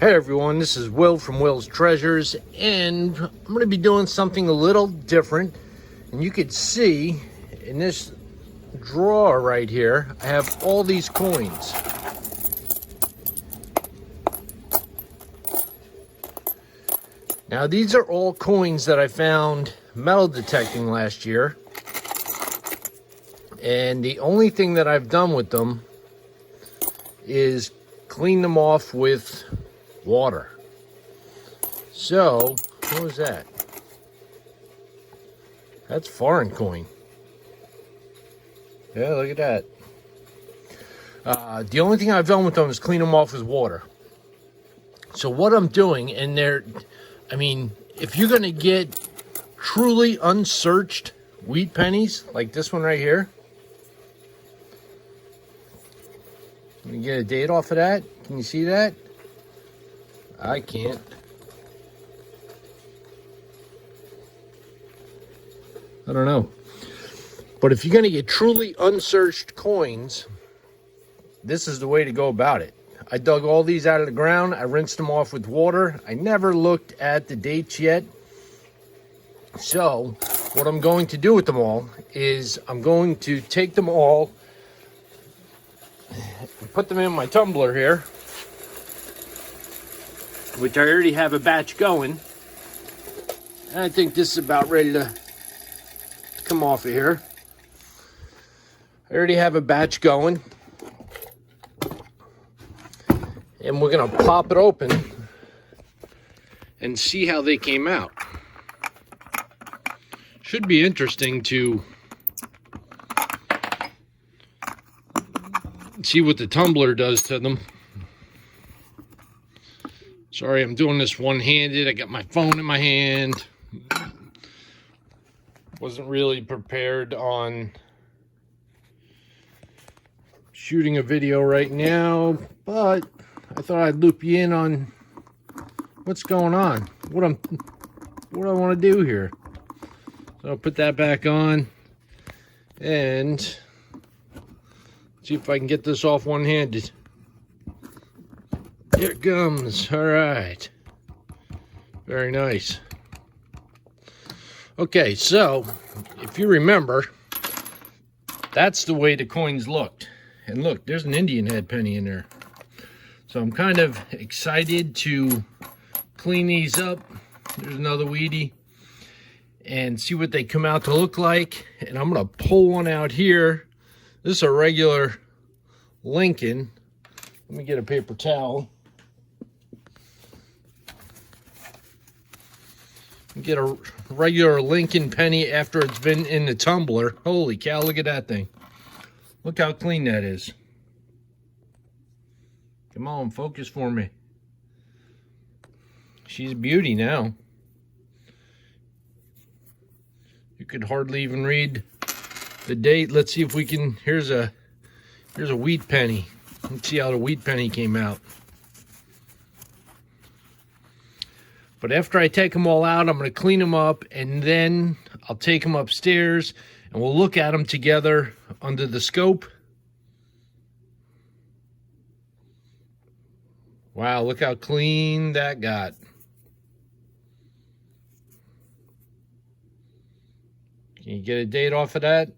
Hey everyone, this is Will from Will's Treasures, and I'm going to be doing something a little different. And you could see in this drawer right here, I have all these coins. Now these are all coins that I found metal detecting last year. And the only thing that I've done with them is clean them off with water. So, what was that? That's foreign coin. Yeah, look at that. The only thing I've done with them is clean them off with water. So what I'm doing, and if you're going to get truly unsearched wheat pennies, like this one right here, let me get a date off of that. Can you see that? I can't. I don't know. But if you're going to get truly unsearched coins, this is the way to go about it. I dug all these out of the ground. I rinsed them off with water. I never looked at the dates yet. So what I'm going to do with them all is I'm going to take them all and put them in my tumbler here, which I already have a batch going. And I think this is about ready to come off of here. I already have a batch going. And we're going to pop it open and see how they came out. Should be interesting to see what the tumbler does to them. Sorry, I'm doing this one-handed. I got my phone in my hand. Wasn't really prepared on shooting a video right now, but I thought I'd loop you in on what's going on, what I want to do here. So I'll put that back on and see if I can get this off one-handed. Here it comes. All right. Very nice. Okay, so if you remember, that's the way the coins looked. And look, there's an Indian head penny in there. So I'm kind of excited to clean these up. There's another Wheatie. And see what they come out to look like. And I'm going to pull one out here. This is a regular Lincoln. Let me get a paper towel. Get a regular Lincoln penny after it's been in the tumbler. Holy cow, look at that thing. Look how clean that is. Come on, focus for me. She's a beauty now. You could hardly even read the date. Let's see if we can. Here's a wheat penny. Let's see how the wheat penny came out. But after I take them all out, I'm going to clean them up, and then I'll take them upstairs, and we'll look at them together under the scope. Wow, look how clean that got. Can you get a date off of that?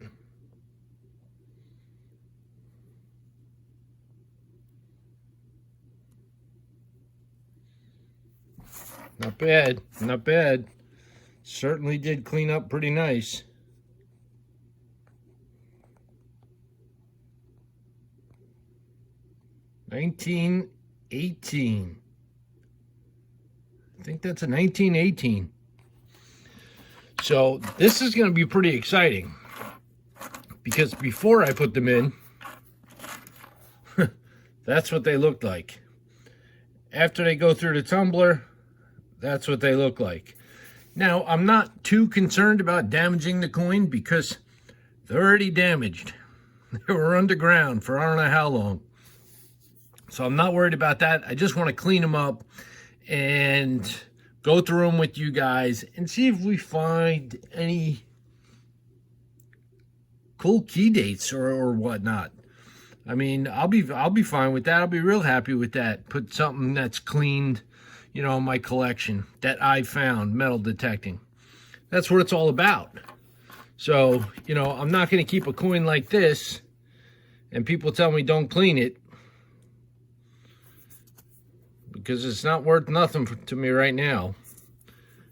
Not bad, not bad. Certainly did clean up pretty nice. $1918. I think that's a 1918. So this is going to be pretty exciting, because before I put them in, that's what they looked like. After they go through the tumbler, that's what they look like. Now, I'm not too concerned about damaging the coin because they're already damaged. They were underground for I don't know how long. So I'm not worried about that. I just want to clean them up and go through them with you guys and see if we find any cool key dates or whatnot. I mean, I'll be fine with that. I'll be real happy with that. Put something that's cleaned, you know, in my collection that I found metal detecting. That's what it's all about. So, you know, I'm not going to keep a coin like this and people tell me don't clean it, because it's not worth nothing to me right now.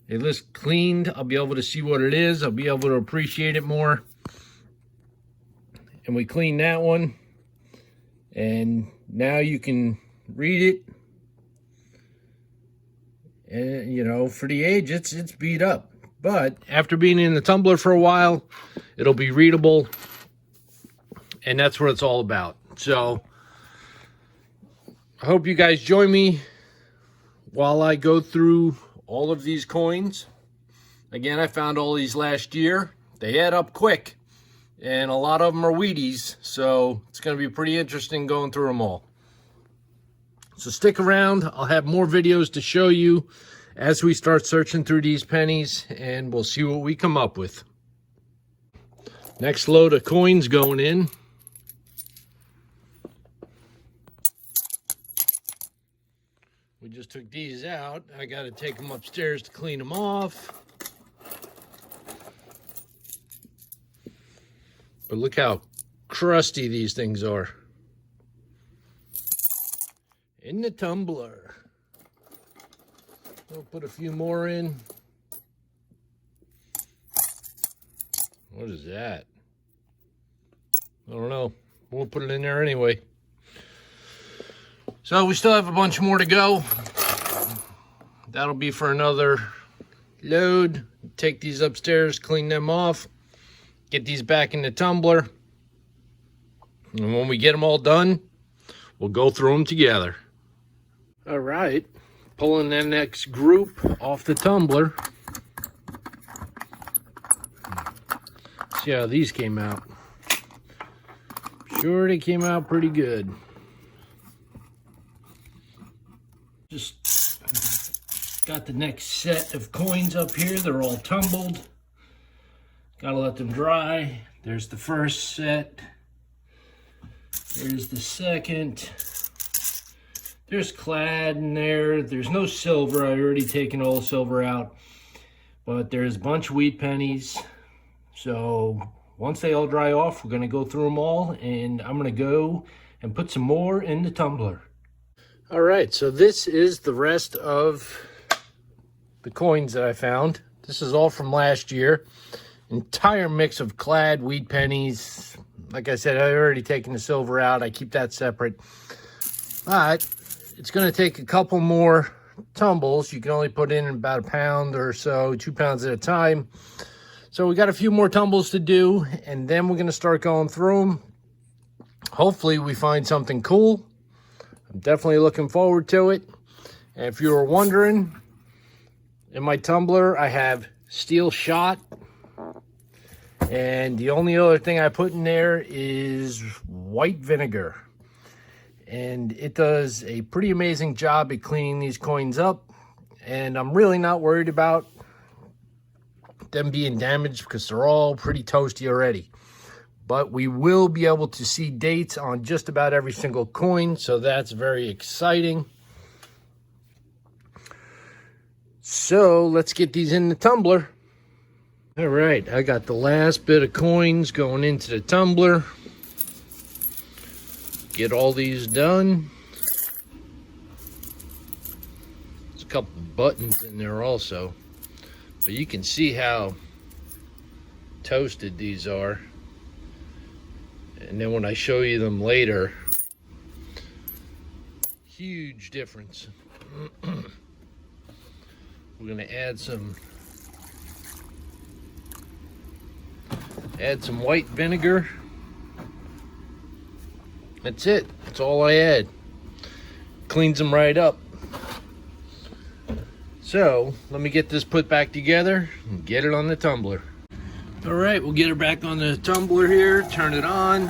At least cleaned, I'll be able to see what it is. I'll be able to appreciate it more. And we cleaned that one. And now you can read it. And, you know, for the age, it's beat up. But after being in the tumbler for a while, it'll be readable. And that's what it's all about. So, I hope you guys join me while I go through all of these coins. Again, I found all these last year. They add up quick. And a lot of them are Wheaties. So, it's going to be pretty interesting going through them all. So, stick around. I'll have more videos to show you as we start searching through these pennies. And we'll see what we come up with. Next load of coins going in. We just took these out. I got to take them upstairs to clean them off. But look how crusty these things are. In the tumbler. We'll put a few more in. What is that? I don't know. We'll put it in there anyway. So we still have a bunch more to go. That'll be for another load. Take these upstairs, clean them off, get these back in the tumbler. And when we get them all done, we'll go through them together. All right, pulling the next group off the tumbler. See how these came out. Sure, they came out pretty good. Just got the next set of coins up here. They're all tumbled. Gotta let them dry. There's the first set. There's the second. There's Clad in there. There's no silver. I already taken all silver out. But there's a bunch of wheat pennies. So once they all dry off, we're gonna go through them all, and I'm gonna go and put some more in the tumbler. All right, so this is the rest of the coins that I found. This is all from last year. Entire mix of Clad wheat pennies. Like I said, I already taken the silver out. I keep that separate. But it's going to take a couple more tumbles. You can only put in about a pound or so, 2 pounds at a time. So we got a few more tumbles to do, and then we're going to start going through them. Hopefully we find something cool. I'm definitely looking forward to it. And if you were wondering, in my tumbler, I have steel shot. And the only other thing I put in there is white vinegar. And it does a pretty amazing job at cleaning these coins up. And I'm really not worried about them being damaged because they're all pretty toasty already. But we will be able to see dates on just about every single coin, so that's very exciting. So let's get these in the tumbler. All right, I got the last bit of coins going into the tumbler. Get all these done. There's a couple buttons in there also, but you can see how toasted these are. And then when I show you them later, huge difference. We're gonna add some white vinegar. That's it. That's all I add. Cleans them right up. So let me get this put back together and get it on the tumbler. All right, we'll get her back on the tumbler here, turn it on.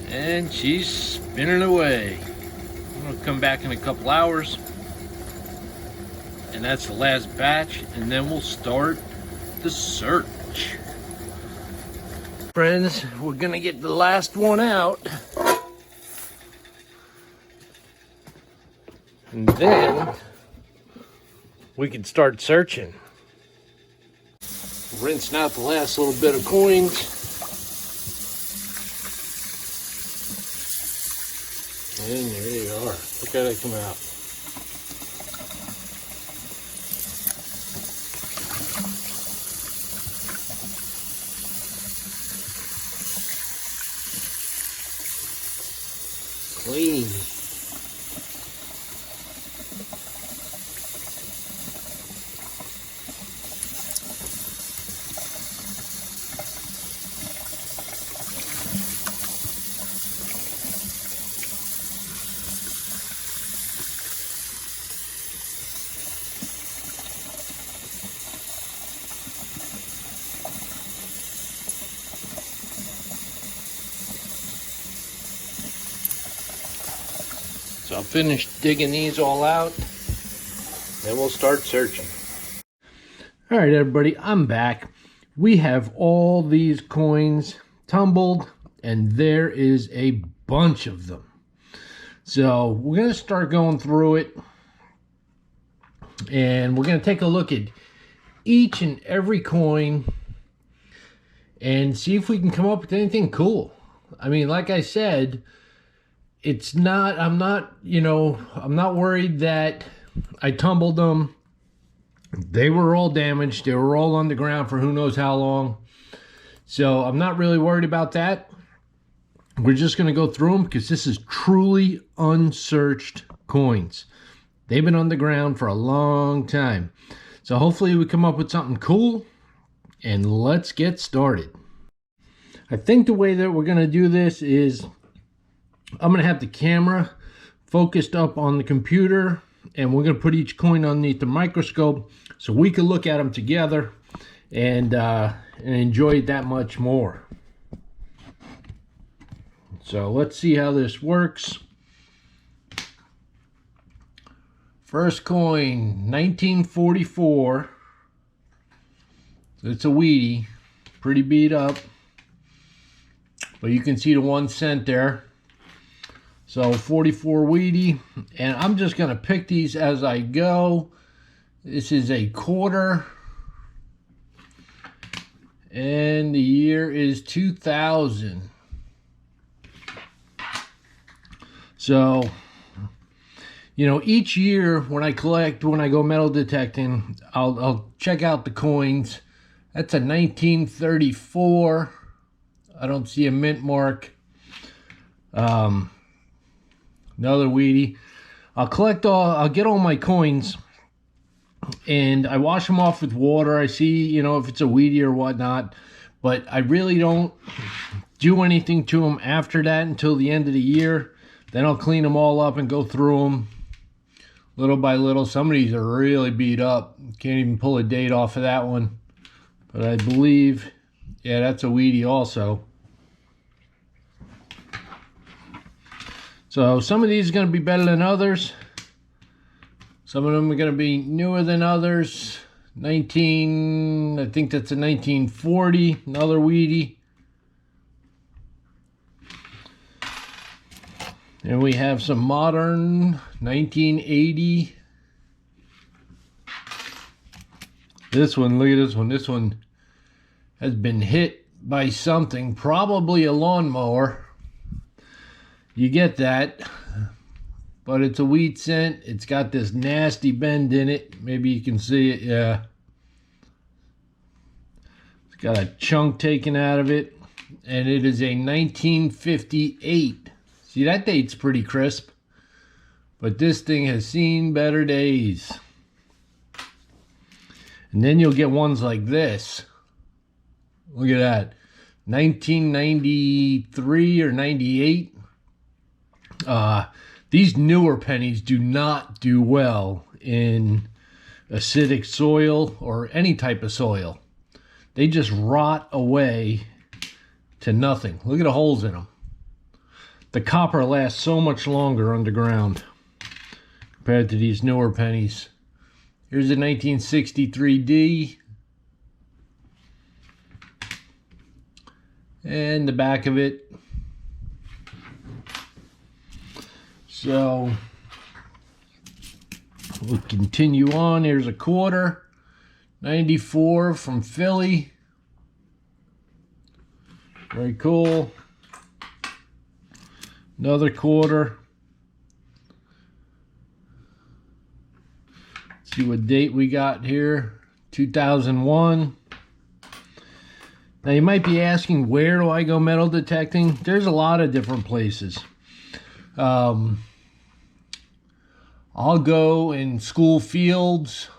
And she's spinning away. I'm gonna come back in a couple hours. And that's the last batch, and then we'll start the search. Friends, we're gonna get the last one out. And then we can start searching. Rinsing out the last little bit of coins. And there you are. Look how they come out. Clean. So I'll finish digging these all out, then we'll start searching. All right, everybody, I'm back. We have all these coins tumbled, and there is a bunch of them. So we're going to start going through it, and we're going to take a look at each and every coin and see if we can come up with anything cool. I mean, like I said, I'm not worried that I tumbled them. They were all damaged. They were all on the ground for who knows how long. So I'm not really worried about that. We're just going to go through them because this is truly unsearched coins. They've been on the ground for a long time. So hopefully we come up with something cool, and let's get started. I think the way that we're going to do this is I'm going to have the camera focused up on the computer, and we're going to put each coin underneath the microscope so we can look at them together and enjoy it that much more. So let's see how this works. First coin, 1944. It's a weedy, pretty beat up, but you can see the 1 cent there. So 44 weedy, and I'm just going to pick these as I go. This is a quarter, and the year is 2000. So, you know, each year when I go metal detecting, I'll check out the coins. That's a 1934. I don't see a mint mark. Another weedy. I'll get all my coins, and I wash them off with water. I see, you know, if it's a weedy or whatnot, but I really don't do anything to them after that until the end of the year. Then I'll clean them all up and go through them little by little. Some of these are really beat up. Can't even pull a date off of that one, but I believe, yeah, that's a weedy also. So some of these are going to be better than others. Some of them are going to be newer than others. I think that's a 1940, another weedy. And we have some modern 1980. This one, look at this one. This one has been hit by something, probably a lawnmower. You get that, but it's a wheat cent. It's got this nasty bend in it. Maybe you can see it, yeah. It's got a chunk taken out of it, and it is a 1958. See, that date's pretty crisp, but this thing has seen better days. And then you'll get ones like this. Look at that, 1993 or 98. These newer pennies do not do well in acidic soil or any type of soil. They just rot away to nothing. Look at the holes in them. The copper lasts so much longer underground compared to these newer pennies. Here's a 1963D. and the back of it. So we'll continue on. Here's a quarter, 94 from Philly. Very cool. Another quarter. Let's see what date we got here. 2001. Now you might be asking, where do I go metal detecting? There's a lot of different places. I'll go in school fields.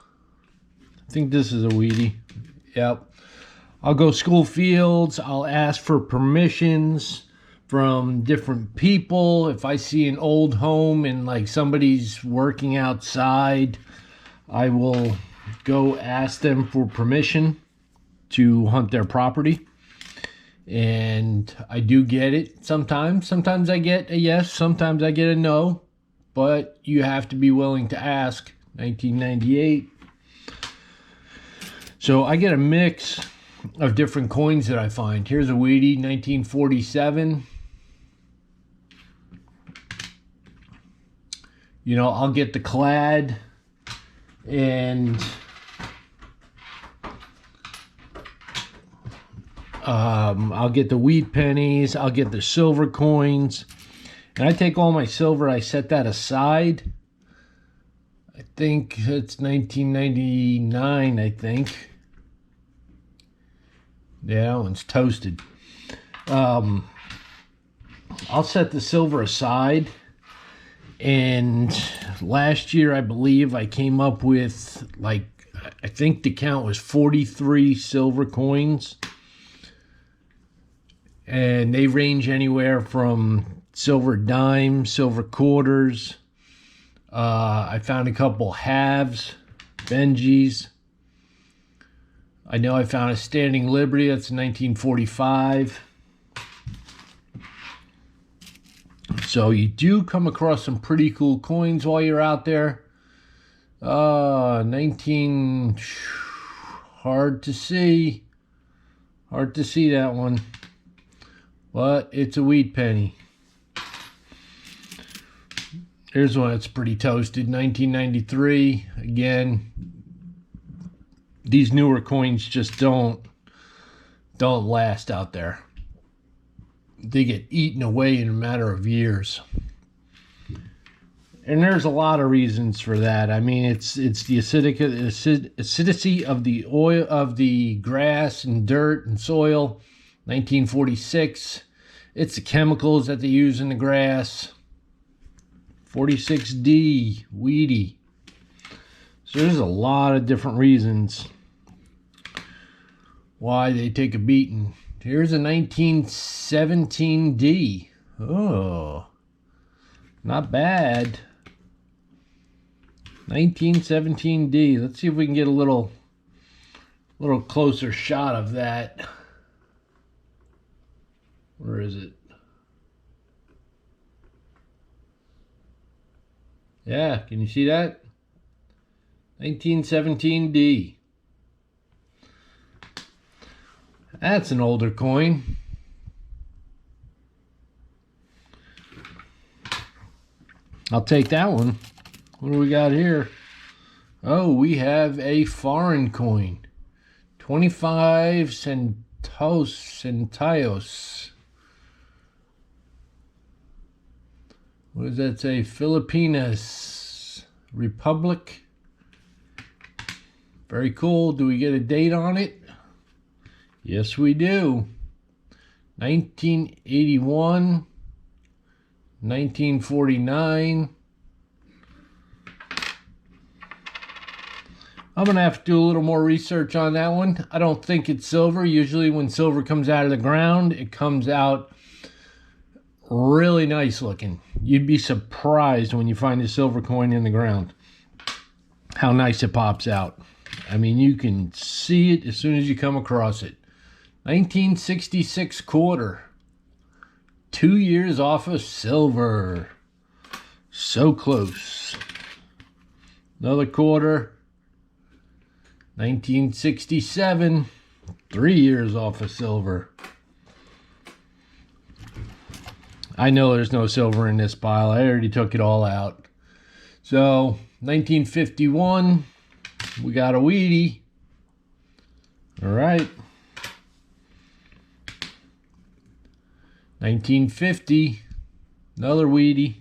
I think this is a weedy. Yep. I'll go school fields. I'll ask for permissions from different people. If I see an old home and like somebody's working outside, I will go ask them for permission to hunt their property. And I do get it sometimes. Sometimes I get a yes, sometimes I get a no. But you have to be willing to ask. 1998. So I get a mix of different coins that I find. Here's a weedy, 1947. You know, I'll get the Clad and I'll get the wheat pennies. I'll get the silver coins. And I take all my silver, I set that aside. I think it's 1999, I think. Yeah, that one's toasted. I'll set the silver aside. And last year, I believe, I came up with, like, I think the count was 43 silver coins. And they range anywhere from silver dimes, silver quarters. I found a couple halves, Benjis. I know I found a Standing Liberty, that's 1945. So you do come across some pretty cool coins while you're out there. 19, hard to see. Hard to see that one. But it's a wheat penny. Here's one that's pretty toasted, 1993. Again, these newer coins just don't last out there. They get eaten away in a matter of years. And there's a lot of reasons for that. I mean, it's the acidity of the oil, of the grass and dirt and soil. 1946. It's the chemicals that they use in the grass. 46D, weedy. So there's a lot of different reasons why they take a beating. Here's a 1917D. Oh, not bad. 1917D. Let's see if we can get a little closer shot of that. Where is it? Yeah, can you see that? 1917D. That's an older coin. I'll take that one. What do we got here? Oh, we have a foreign coin. 25 centavos. What does that say? Filipinas Republic. Very cool. Do we get a date on it? Yes, we do. 1981, 1949. I'm going to have to do a little more research on that one. I don't think it's silver. Usually when silver comes out of the ground, it comes out really nice looking. You'd be surprised when you find a silver coin in the ground how nice it pops out. I mean, you can see it as soon as you come across it. 1966 quarter. 2 years off of silver. So close. Another quarter. 1967. 3 years off of silver. I know there's no silver in this pile. I already took it all out. So 1951, we got a Wheatie. All right. 1950, another Wheatie.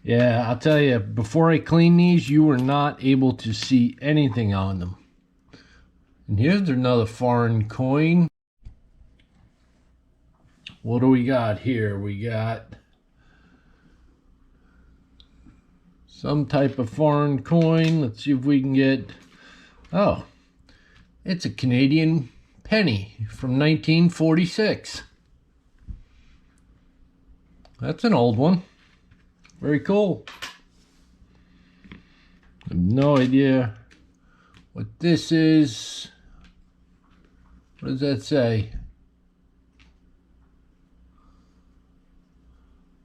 Yeah, I'll tell you, before I clean these, you were not able to see anything on them. And here's another foreign coin. What do we got here? We got some type of foreign coin. Let's see if we can get... Oh, it's a Canadian penny from 1946. That's an old one. Very cool. I have no idea what this is. What does that say?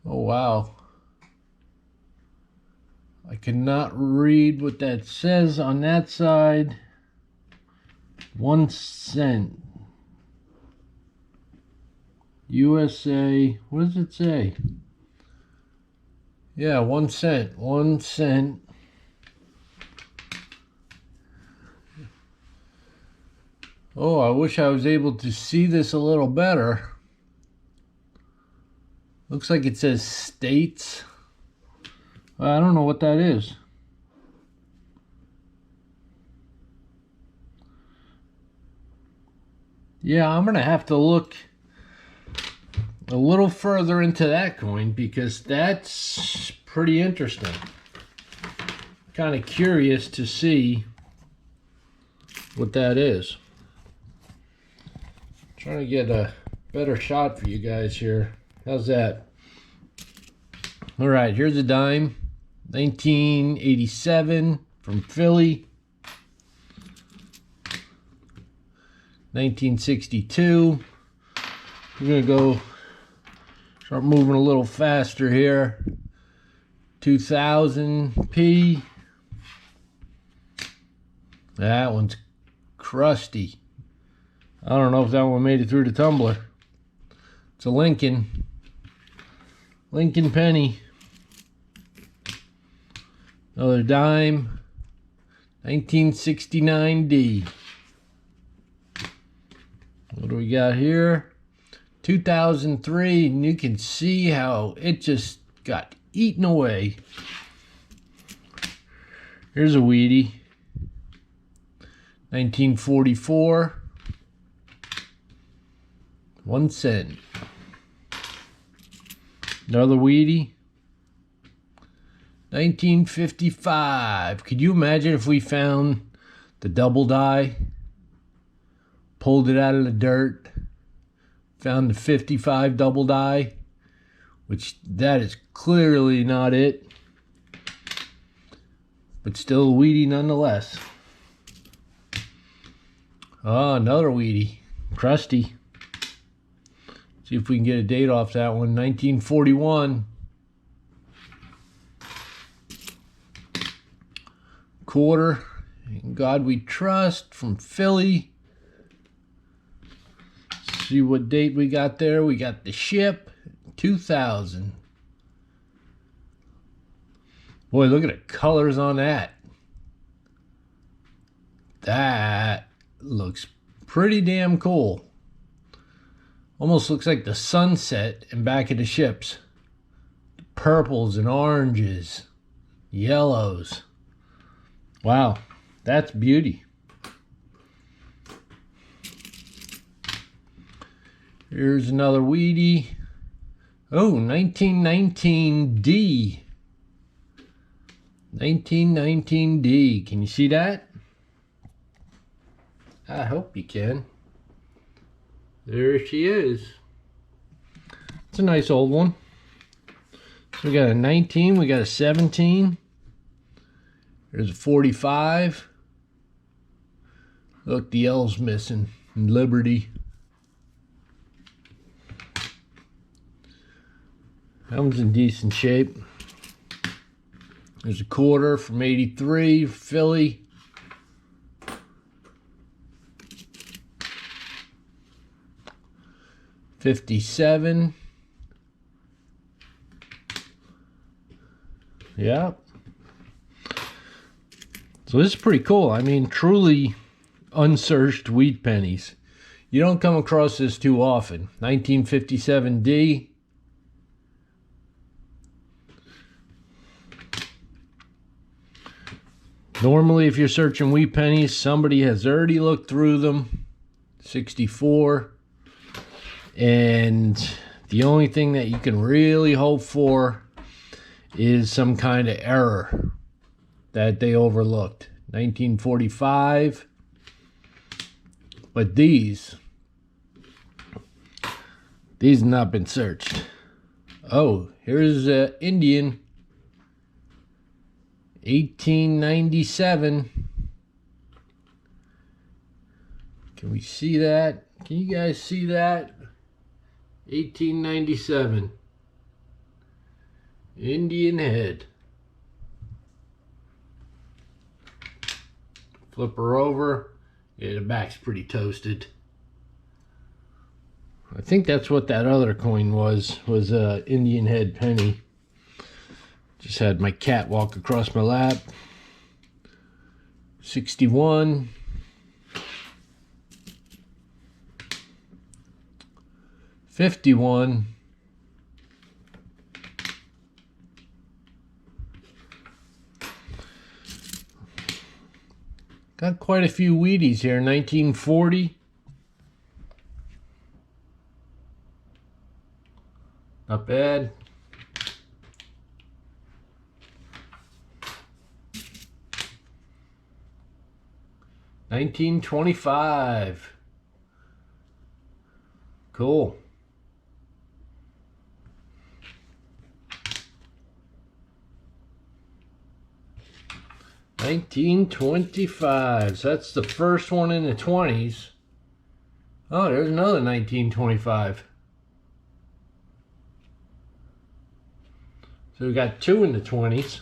Oh, wow. I cannot read what that says on that side. 1 cent. USA. What does it say? Yeah, 1 cent. 1 cent. Oh, I wish I was able to see this a little better. Looks like it says States. I don't know what that is. Yeah, I'm going to have to look a little further into that coin because that's pretty interesting. Kind of curious to see what that is. Trying to get a better shot for you guys here. How's that? All right, here's a dime. 1987 from Philly. 1962. We're going to go start moving a little faster here. 2000p. That one's crusty. I don't know if that one made it through the tumbler. It's a Lincoln penny. Another dime. 1969D. What do we got here? 2003, and you can see how it just got eaten away. Here's a Wheatie. 1944. 1 cent. Another Wheatie. 1955. Could you imagine if we found the double die, pulled it out of the dirt, found the 55 double die, which that is clearly not it, but still a Wheatie nonetheless. Oh, another Wheatie. Crusty. See if we can get a date off that one. 1941. Quarter. In God We Trust from Philly. See what date we got there. We got the ship. 2000. Boy, look at the colors on that. That looks pretty damn cool. Almost looks like the sunset in back of the ships. Purples and oranges, yellows. Wow, that's beauty. Here's another Wheatie. Oh, 1919D. 1919D. Can you see that? I hope you can. There she is. It's a nice old one. So we got a 19, we got a 17. There's a 45. Look, the L's missing. And Liberty. That one's in decent shape. There's a quarter from 83, Philly. 57. Yeah. So this is pretty cool. I mean, truly unsearched wheat pennies. You don't come across this too often. 1957D. Normally, if you're searching wheat pennies, somebody has already looked through them. 64. And the only thing that you can really hope for is some kind of error that they overlooked. 1945. But these have not been searched. Oh, here's Indian. 1897. Can we see that? Can you guys see that? 1897. Indian head. Flip her over. Yeah, the back's pretty toasted. I think that's what that other coin was a Indian head penny. Just had my cat walk across my lap. 61. $51. Got quite a few Wheaties here. 1940. Not bad. $19.25. Cool. $19.25. So that's the first one in the 20s. Oh, there's another $19.25. So we got two in the 20s,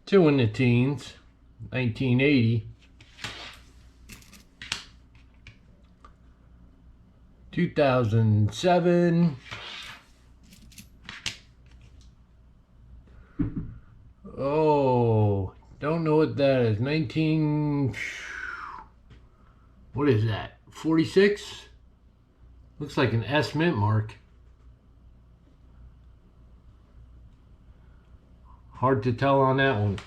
two in the teens. 1980. 2007. Oh, don't know what that is. 19. What is that? 46? Looks like an S mint mark. Hard to tell on that one.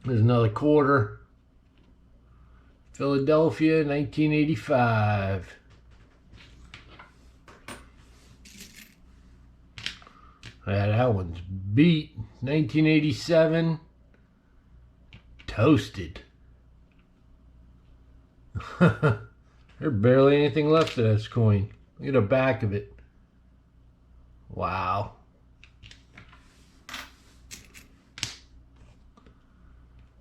There's another quarter. Philadelphia, 1985. Yeah, that one's beat. 1987. Toasted. There's barely anything left of this coin. Look at the back of it. Wow.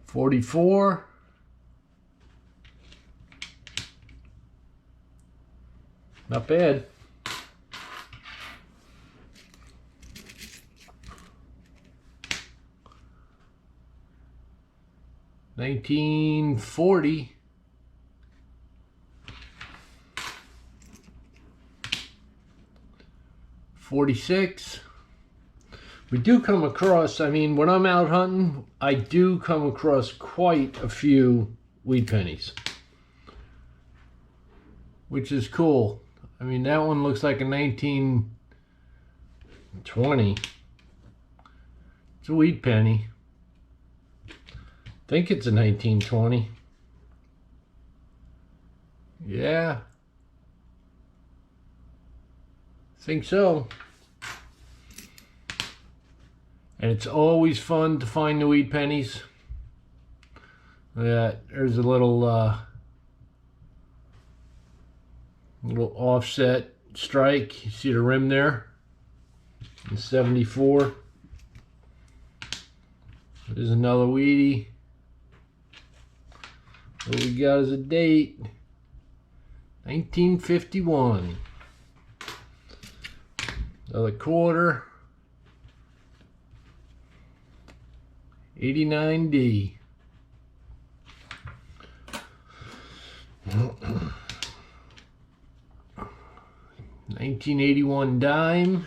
$44. Not bad. $19.40. $46. We do come across, I mean, when I'm out hunting, I do come across quite a few wheat pennies, which is cool. I mean, that one looks like a 1920. It's a wheat penny. I think it's a 1920. Yeah. I think so. And it's always fun to find the wheat pennies. Yeah, there's a little offset strike. You see the rim there? In 74. There's another Wheatie. What we got as a date? 1951. Another quarter. 89D. 1981 dime.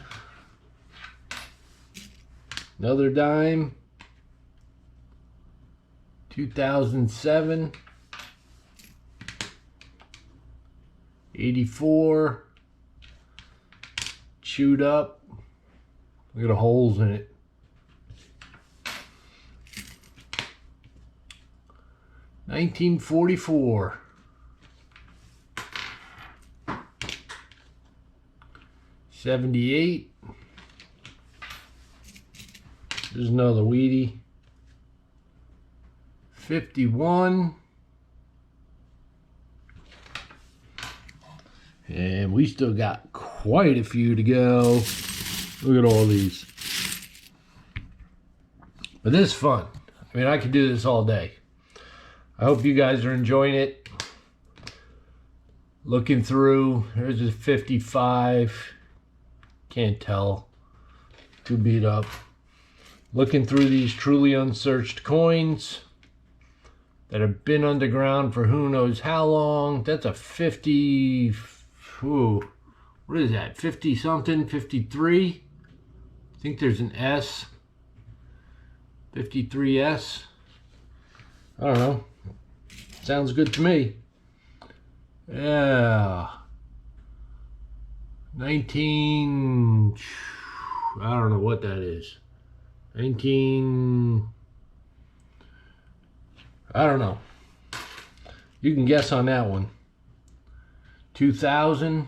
Another dime. 2007. 84. Chewed up. Look at the holes in it. 1944. 78. There's another Wheatie. 51. And we still got quite a few to go. Look at all these. But this is fun. I mean, I could do this all day. I hope you guys are enjoying it. Looking through, there's a 55. Can't tell. Too beat up. Looking through these truly unsearched coins that have been underground for who knows how long. That's a 50. Ooh, what is that? 50 something? 53? I think there's an S. 53S. I don't know. Sounds good to me. Yeah. 19. I don't know what that is. 19. I don't know. You can guess on that one. 2000.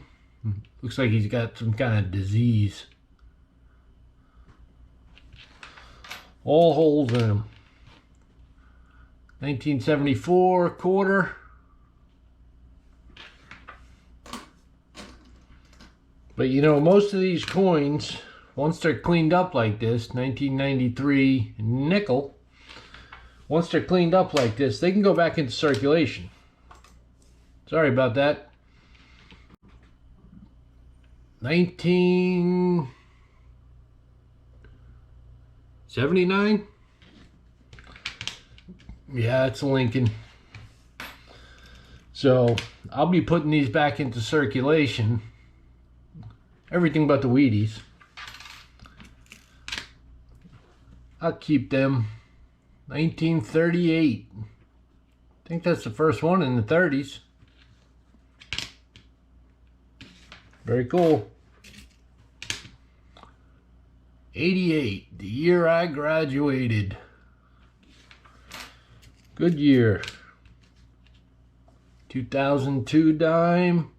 Looks like he's got some kind of disease. All holes in him. 1974 quarter. But you know, most of these coins, once they're cleaned up like this, 1993 nickel, once they're cleaned up like this, they can go back into circulation. Sorry about that. 1979? Yeah, it's a Lincoln. So I'll be putting these back into circulation. Everything but the Wheaties. I'll keep them. 1938. I think that's the first one in the 30s. Very cool. 88, the year I graduated. Good year. 2002 dime.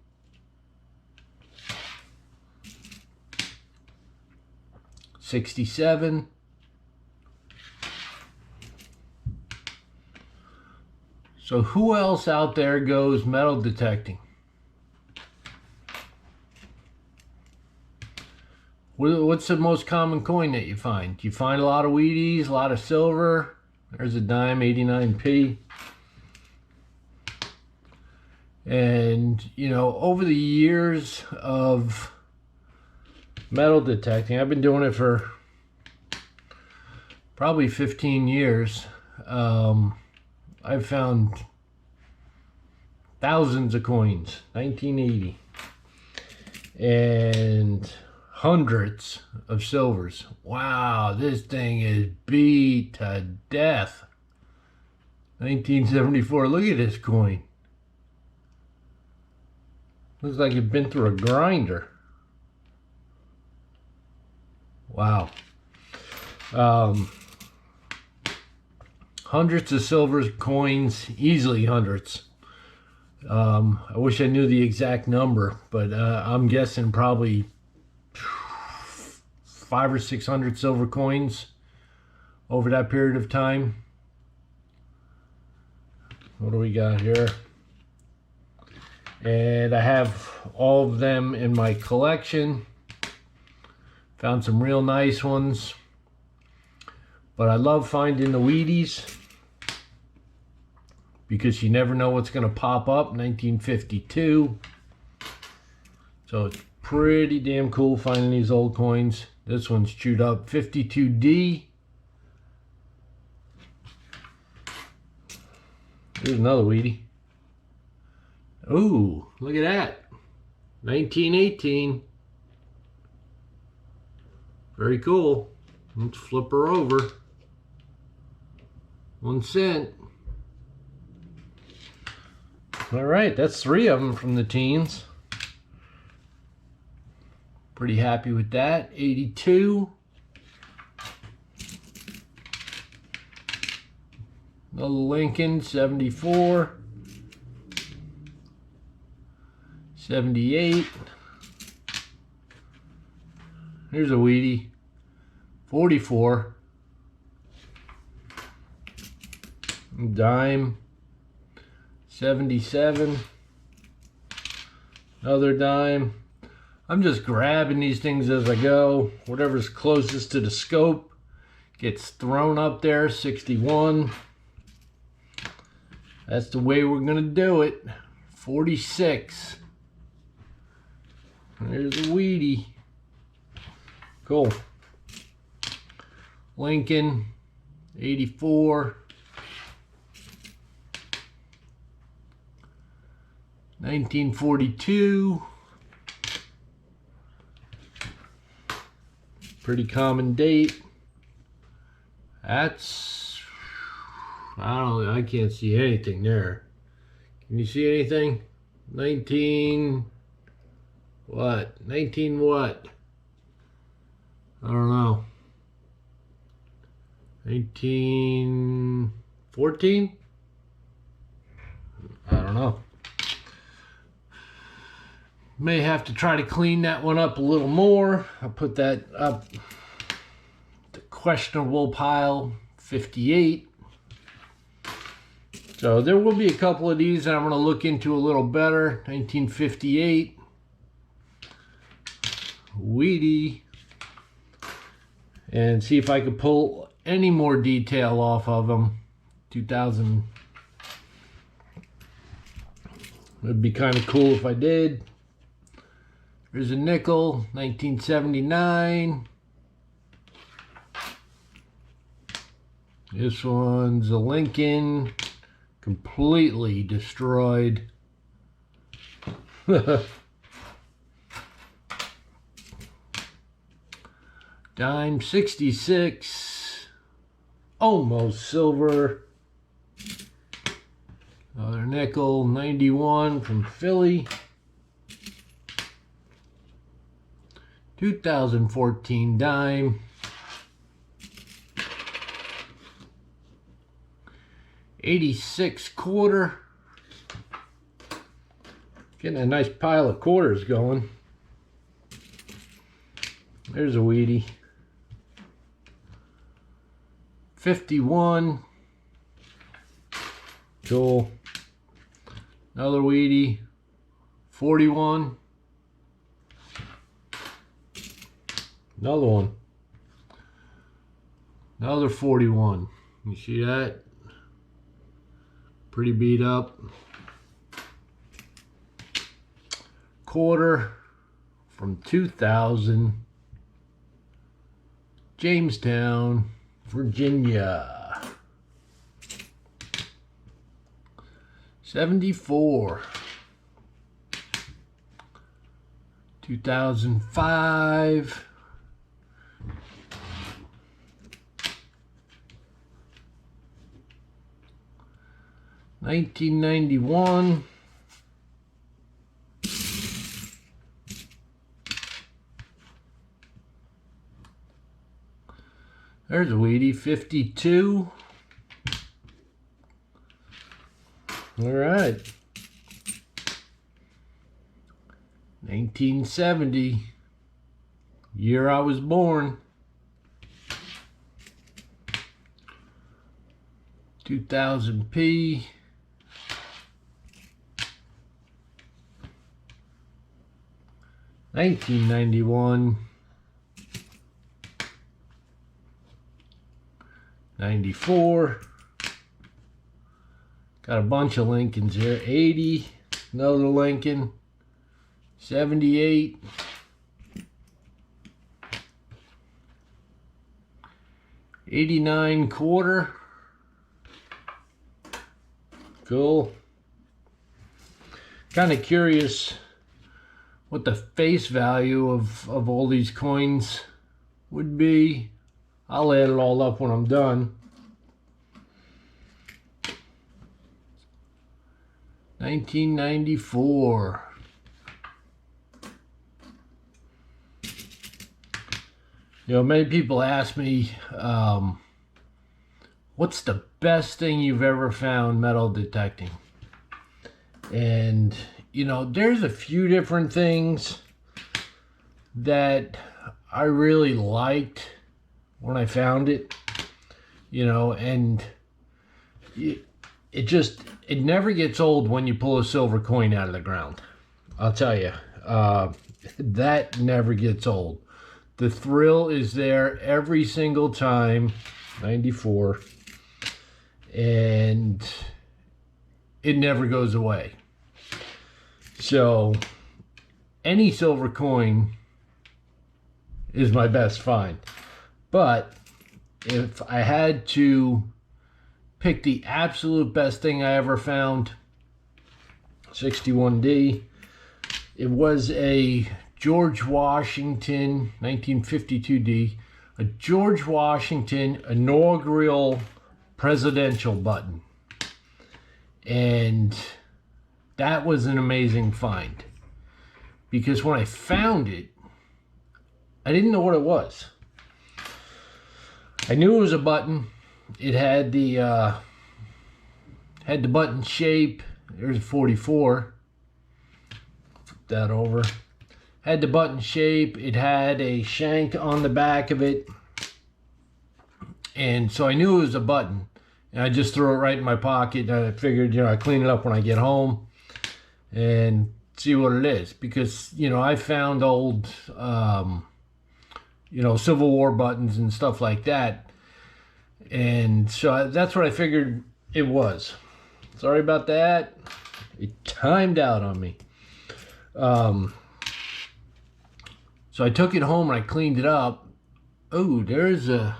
67. So who else out there goes metal detecting? What's the most common coin that you find? You find a lot of Wheaties, a lot of silver. There's a dime, 89p. And, you know, over the years of metal detecting, I've been doing it for probably 15 years. I've found thousands of coins, 1980. And hundreds of silvers. Wow, this thing is beat to death. 1974, look at this coin. Looks like it's been through a grinder. Wow. Hundreds of silver coins, easily hundreds. I wish I knew the exact number, but I'm guessing probably 500 or 600 silver coins over that period of time. What do we got here? And I have all of them in my collection. Found some real nice ones. But I love finding the Wheaties because you never know what's going to pop up. 1952. So it's pretty damn cool finding these old coins. This one's chewed up. 52D. Here's another Wheatie. Ooh, look at that. 1918. Very cool. Let's flip her over. 1 cent. All right, that's 3 of them from the teens. Pretty happy with that. 82. Another Lincoln, 74. 78. Here's a Wheatie. 44. Dime. 77. Another dime. I'm just grabbing these things as I go. Whatever's closest to the scope gets thrown up there. 61. That's the way we're gonna do it. 46. There's a Wheatie. Cool. Lincoln. 84. 1942. Pretty common date. That's, I can't see anything there. Can you see anything? 19 what? 19 what? I don't know. 1914? I don't know. May have to try to clean that one up a little more. I'll put that up the questionable pile. 58. So there will be a couple of these that I'm going to look into a little better. 1958. Wheatie. And see if I could pull any more detail off of them. 2000. It'd be kind of cool if I did. There's a nickel, 1979. This one's a Lincoln, completely destroyed. Dime, 66. Almost silver. Another nickel, 91 from Philly. 2014 dime. 86 quarter. Getting a nice pile of quarters going. There's a Wheatie. 51. Cool. Another Wheatie. 41. Another one. Another 41. You see that? Pretty beat up. Quarter from 2000. Jamestown, Virginia. 74. 2005. 1991. There's a Wheatie, 52. All right. 1970, year I was born. 2000p. 1991. 94. Got a bunch of Lincolns here. 80. Another Lincoln. 78. 89 quarter. Cool. Kind of curious what the face value of all these coins would be, I'll add it all up when I'm done, 1994. You know, many people ask me, what's the best thing you've ever found metal detecting? And, you know, there's a few different things that I really liked when I found it, you know, and it never gets old when you pull a silver coin out of the ground. I'll tell you, that never gets old. The thrill is there every single time. 94. And it never goes away. So any silver coin is my best find. But if I had to pick the absolute best thing I ever found, 61D, it was a George Washington 1952D, a George Washington inaugural presidential button. And that was an amazing find, because when I found it, I didn't know what it was. I knew it was a button. It had the button shape. There's a 44. Flip that over. Had the button shape. It had a shank on the back of it. And so I knew it was a button. And I just threw it right in my pocket. And I figured, you know, I'd clean it up when I get home and see what it is. Because, you know, I found old, you know, Civil War buttons and stuff like that. And so that's what I figured it was. Sorry about that. It timed out on me. So I took it home and I cleaned it up. Oh, there's a,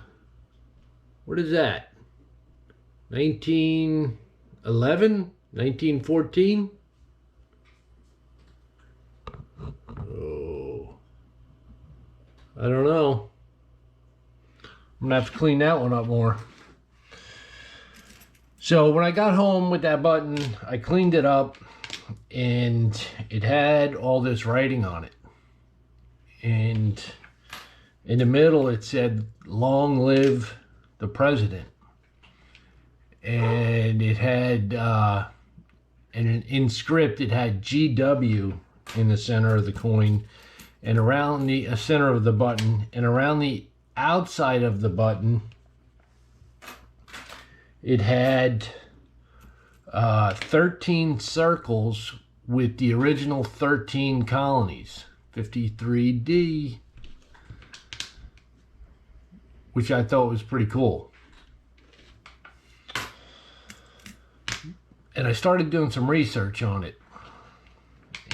what is that? 1911? 1914? Oh, I don't know. I'm gonna have to clean that one up more. So when I got home with that button, I cleaned it up and it had all this writing on it. And in the middle it said, "Long live the president." And it had, and in script, it had GW in the center of the coin, and around the center of the button, and around the outside of the button, it had 13 circles with the original 13 colonies, 53D, which I thought was pretty cool. And I started doing some research on it.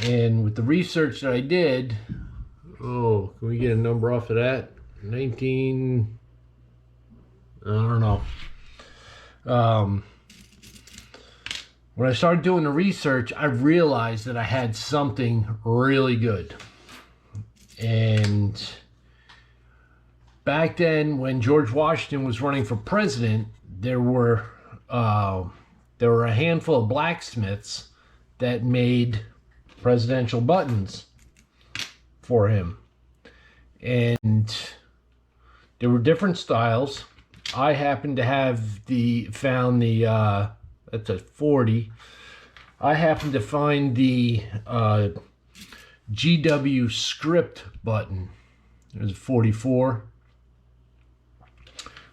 And with the research that I did, oh, can we get a number off of that? 19, I don't know. When I started doing the research, I realized that I had something really good. And back then, when George Washington was running for president, there were a handful of blacksmiths that made presidential buttons for him. And there were different styles. I happened to have found the, that's a 40. I happened to find the GW script button. It was a 44,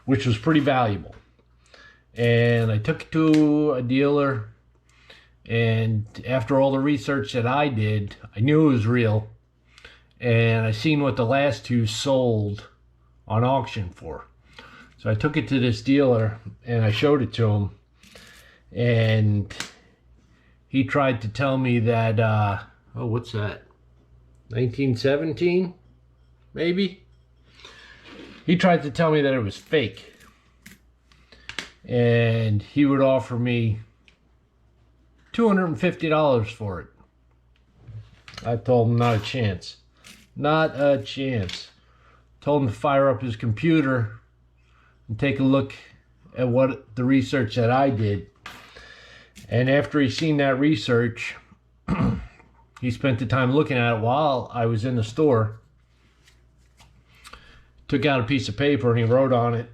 which was pretty valuable. And I took it to a dealer, and after all the research that I did, I knew it was real. And I seen what the last two sold on auction for. So I took it to this dealer and I showed it to him, and he tried to tell me that, oh, what's that? 1917, maybe? He tried to tell me that it was fake. And he would offer me $250 for it. I told him not a chance. Not a chance. told him to fire up his computer and take a look at what the research that I did. And after he seen that research, he spent the time looking at it while I was in the store. Took out a piece of paper and he wrote on it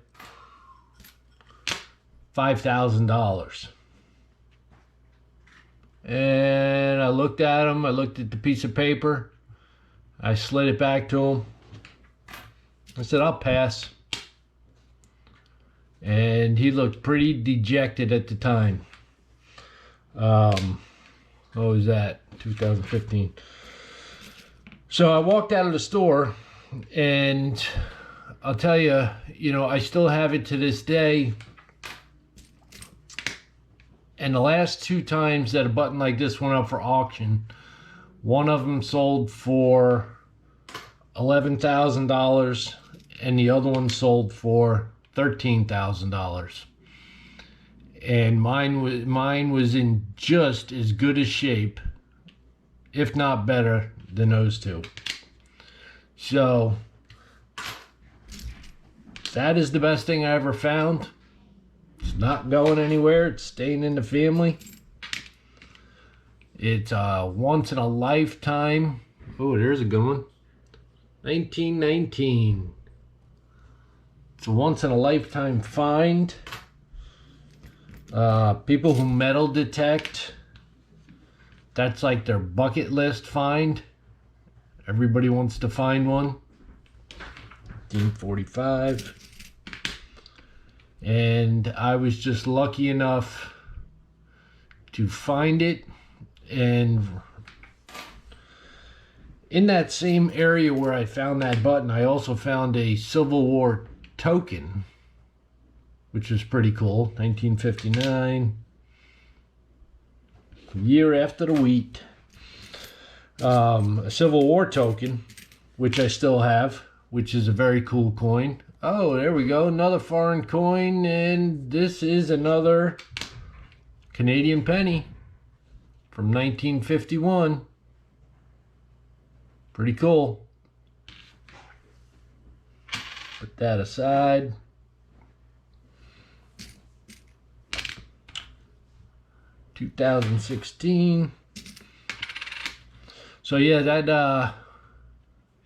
$5,000. And I looked at him. I looked at the piece of paper. I slid it back to him. I said, I'll pass. And he looked pretty dejected at the time. What was that? 2015. So I walked out of the store, and I'll tell you, I still have it to this day. And the last 2 times that a button like this went up for auction, one of them sold for $11,000 and the other one sold for $13,000. And mine was in just as good a shape, if not better, than those two. So that is the best thing I ever found. It's not going anywhere. It's staying in the family. It's once in a lifetime. Oh, there's a good one. 1919. It's a once in a lifetime find. People who metal detect, that's like their bucket list find. Everybody wants to find one. 1945. And I was just lucky enough to find it. And in that same area where I found that button, I also found a Civil War token, which was pretty cool. 1959, year after the wheat. A Civil War token, which I still have, which is a very cool coin. Oh, there we go, another foreign coin, and this is another Canadian penny from 1951. Pretty cool. Put that aside. $2016. So yeah, that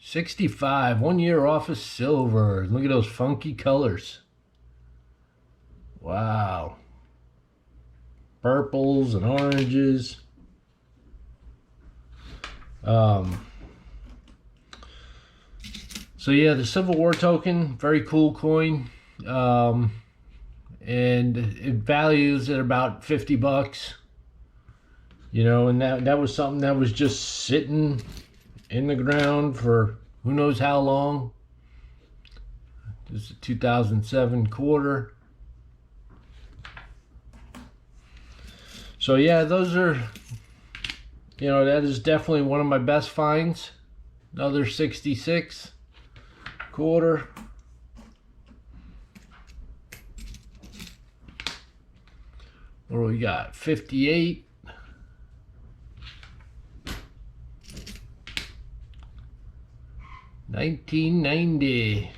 65, 1 year off of silver. Look at those funky colors. Wow. Purples and oranges. So yeah, the Civil War token, very cool coin. And it values at about $50. And that was something that was just sitting in the ground for who knows how long. This is a 2007 quarter. So yeah, those are, that is definitely one of my best finds. Another 66 quarter. What do we got? 58. 1990.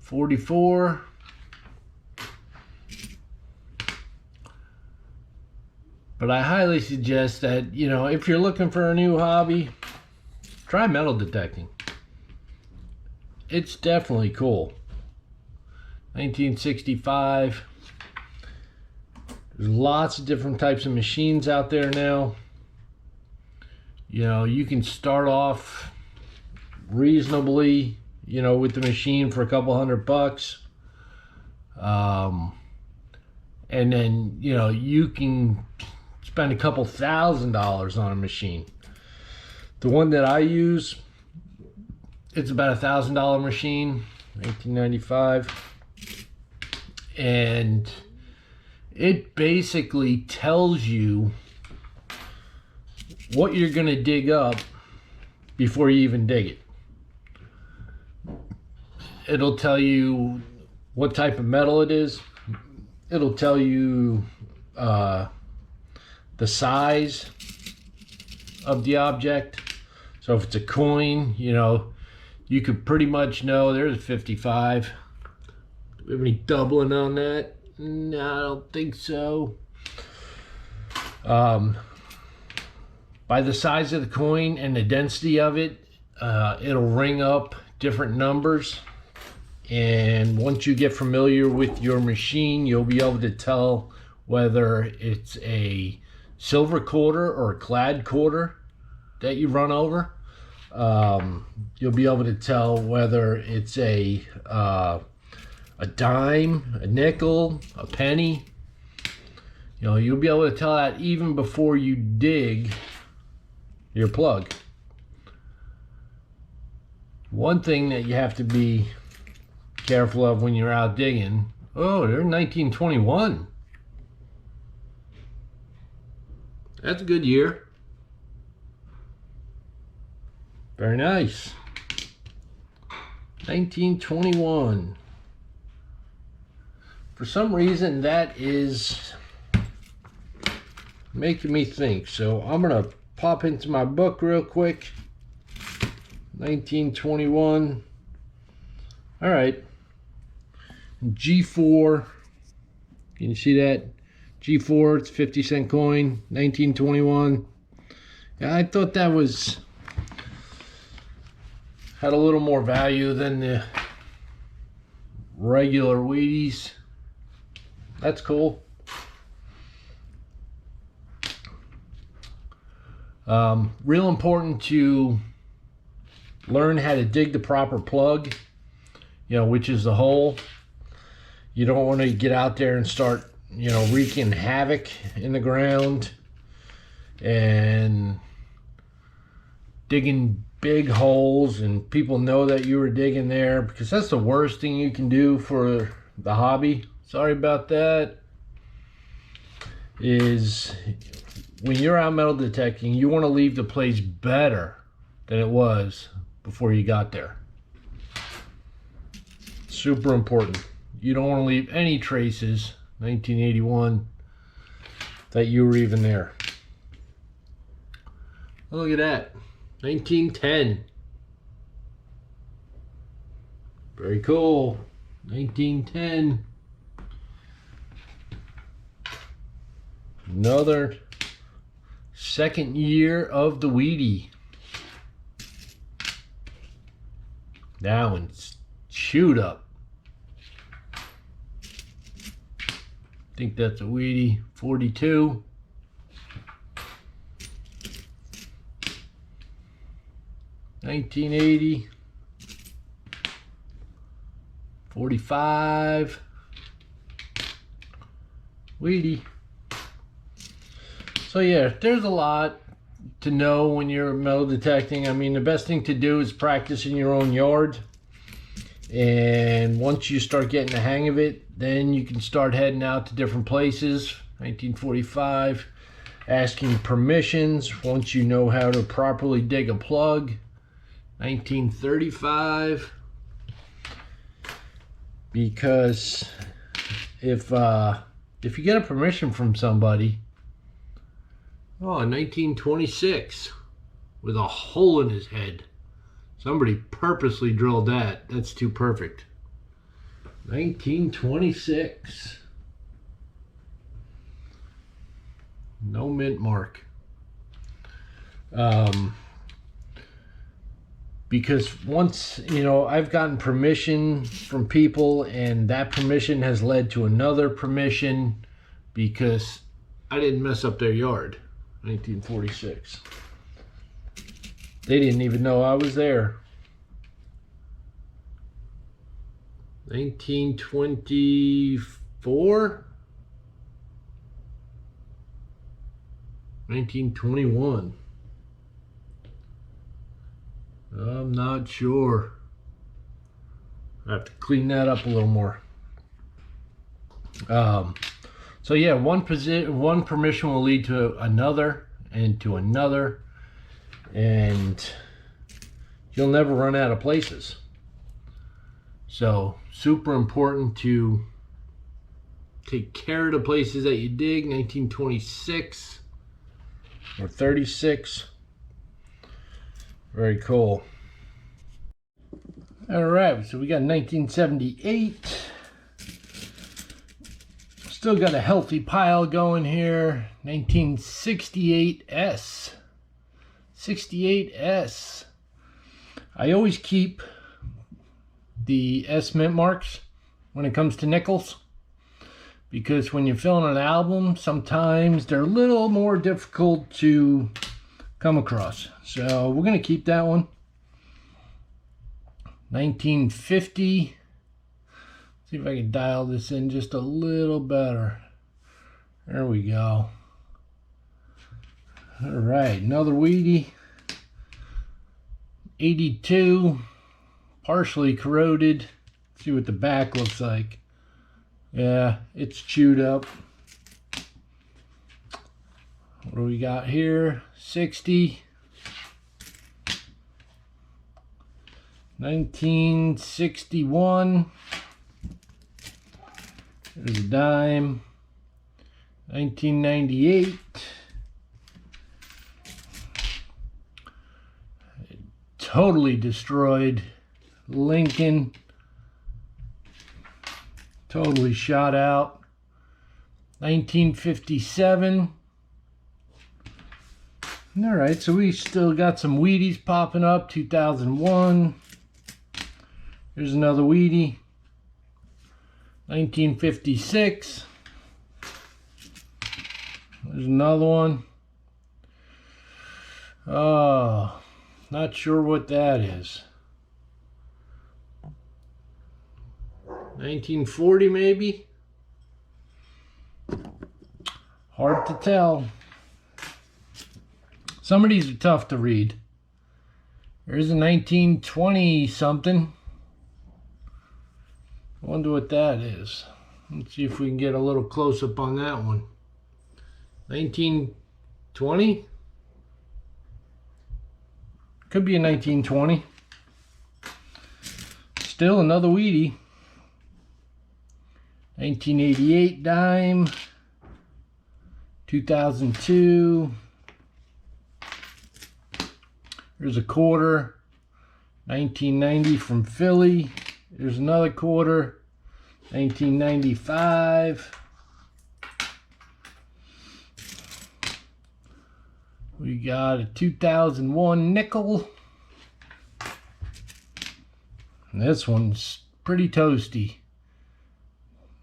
$44. But I highly suggest that, if you're looking for a new hobby, try metal detecting. It's definitely cool. 1965. There's lots of different types of machines out there now. You can start off reasonably, with the machine for a couple $100. And then, you can spend a couple $1,000s on a machine. The one that I use, it's about $1,000 machine, 1995. And it basically tells you what you're going to dig up before you even dig it. It'll tell you what type of metal it is. It'll tell you the size of the object. So if it's a coin, you know, you could pretty much know there's a 55. Do we have any doubling on that? No, I don't think so. By the size of the coin and the density of it, it'll ring up different numbers. And once you get familiar with your machine, you'll be able to tell whether it's a silver quarter or a clad quarter that you run over. You'll be able to tell whether it's a dime, a nickel, a penny. You know, you'll be able to tell that even before you dig your plug. One thing that you have to be careful of when you're out digging, oh, they're 1921. That's a good year. Very nice. 1921. For some reason that is making me think, so I'm gonna pop into my book real quick. 1921. All right. G4. Can you see that? G4, it's 50-cent coin, 1921. Yeah, I thought that had a little more value than the regular Wheaties. That's cool. Real important to learn how to dig the proper plug, you know, which is the hole. You don't want to get out there and start, you know, wreaking havoc in the ground and digging big holes and people know that you were digging there, because that's the worst thing you can do for the hobby. Sorry about that. Is when you're out metal detecting, you want to leave the place better than it was before you got there. Super important. You don't want to leave any traces, 1981, that you were even there. Oh, look at that, 1910. Very cool, 1910. Another second year of the Wheatie. That one's chewed up. I think that's a Wheatie, 42. $19.80. 45. Wheatie. So yeah, there's a lot to know when you're metal detecting. I mean, the best thing to do is practice in your own yard. And once you start getting the hang of it, then you can start heading out to different places. 1945, asking permissions once you know how to properly dig a plug. 1935, because if you get a permission from somebody, oh, 1926, with a hole in his head. Somebody purposely drilled that. That's too perfect. 1926. No mint mark. Because once, you know, I've gotten permission from people and that permission has led to another permission because I didn't mess up their yard. 1946. They didn't even know I was there. 1924? 1921. I'm not sure. I have to clean that up a little more. So yeah, one permission will lead to another and to another, and you'll never run out of places. So super important to take care of the places that you dig. 1926 or 36. Very cool. All right, so we got 1978. Still got a healthy pile going here. 1968S. 68S. I always keep the S mint marks when it comes to nickels, because when you're filling an album, sometimes they're a little more difficult to come across. So we're going to keep that one. 1950. See if I can dial this in just a little better. There we go. All right, another weedy. 82, partially corroded. See what the back looks like. Yeah, it's chewed up. What do we got here? 60. 1961. There's a dime. 1998. Totally destroyed. Lincoln. Totally shot out. 1957. All right, so we still got some Wheaties popping up. 2001. Here's another Wheatie. 1956. There's another one. Oh, not sure what that is. 1940 maybe? Hard to tell. Some of these are tough to read. There's a 1920 something. I wonder what that is. Let's see if we can get a little close up on that one. 1920? Could be a 1920. Still another Wheatie. 1988 dime. 2002. Here's a quarter. 1990 from Philly. There's another quarter. 1995. We got a 2001 nickel. And this one's pretty toasty.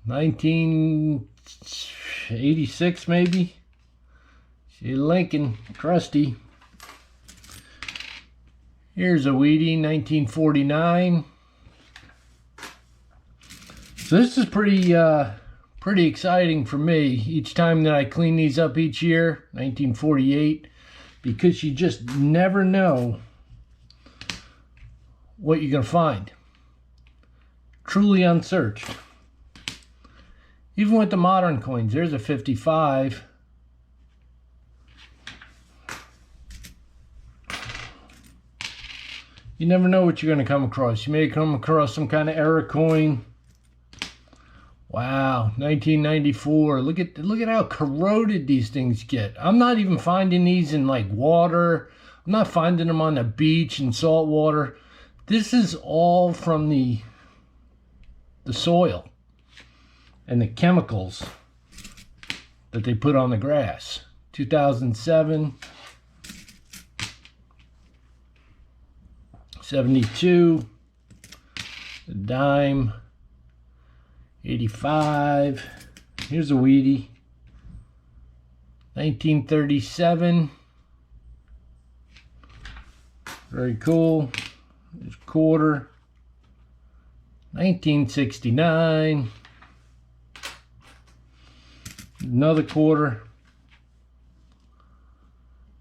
1986 maybe. See Lincoln, crusty. Here's a Wheatie, 1949. So this is pretty exciting for me each time that I clean these up each year. 1948, because you just never know what you're gonna find. Truly unsearched. Even with the modern coins, there's a 55. You never know what you're going to come across. You may come across some kind of error coin. Wow, 1994. Look at how corroded these things get. I'm not even finding these in like water. I'm not finding them on the beach in salt water. This is all from the soil and the chemicals that they put on the grass. 2007. 72. A dime. 85. Here's a Wheatie. 1937. Very cool. There's a quarter. 1969. Another quarter.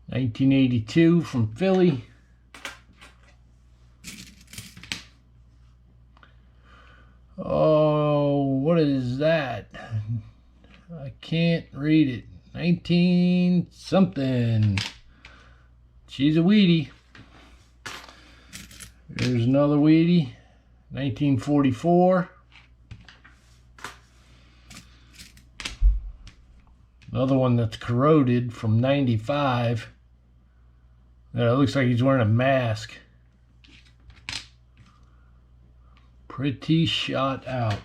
1982 from Philly. Oh, what is that? I can't read it. 19 something. She's a Wheatie. There's another Wheatie. 1944. Another one that's corroded from 95. It looks like he's wearing a mask. Pretty shot out.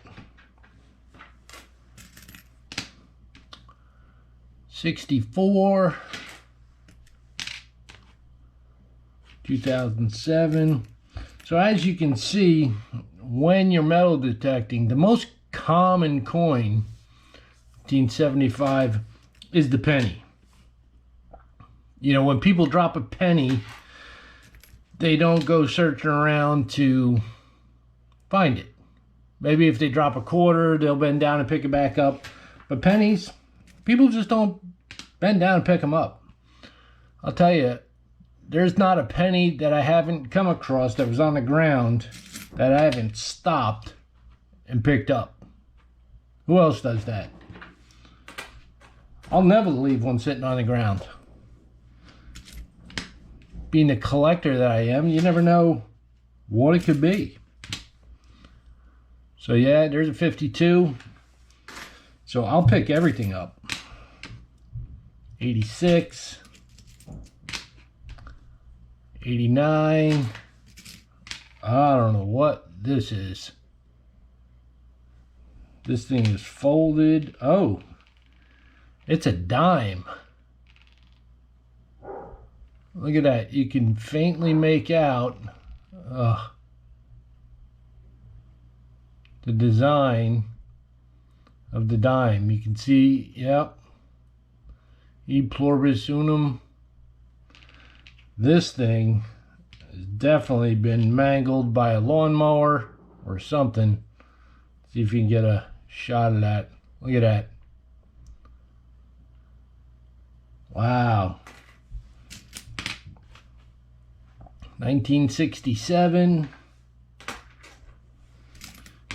64. 2007. So as you can see, when you're metal detecting, the most common coin, 1975, is the penny. You know, when people drop a penny, they don't go searching around to find it. Maybe if they drop a quarter, they'll bend down and pick it back up. But pennies, people just don't bend down and pick them up. I'll tell you, there's not a penny that I haven't come across that was on the ground that I haven't stopped and picked up. Who else does that? I'll never leave one sitting on the ground. Being the collector that I am, you never know what it could be. So yeah, there's a 52. So I'll pick everything up. 86. 89. I don't know what this is. This thing is folded. Oh, it's a dime. Look at that. You can faintly make out the design of the dime. You can see, yep. E pluribus unum. This thing has definitely been mangled by a lawnmower or something. See if you can get a shot of that. Look at that. Wow. 1967.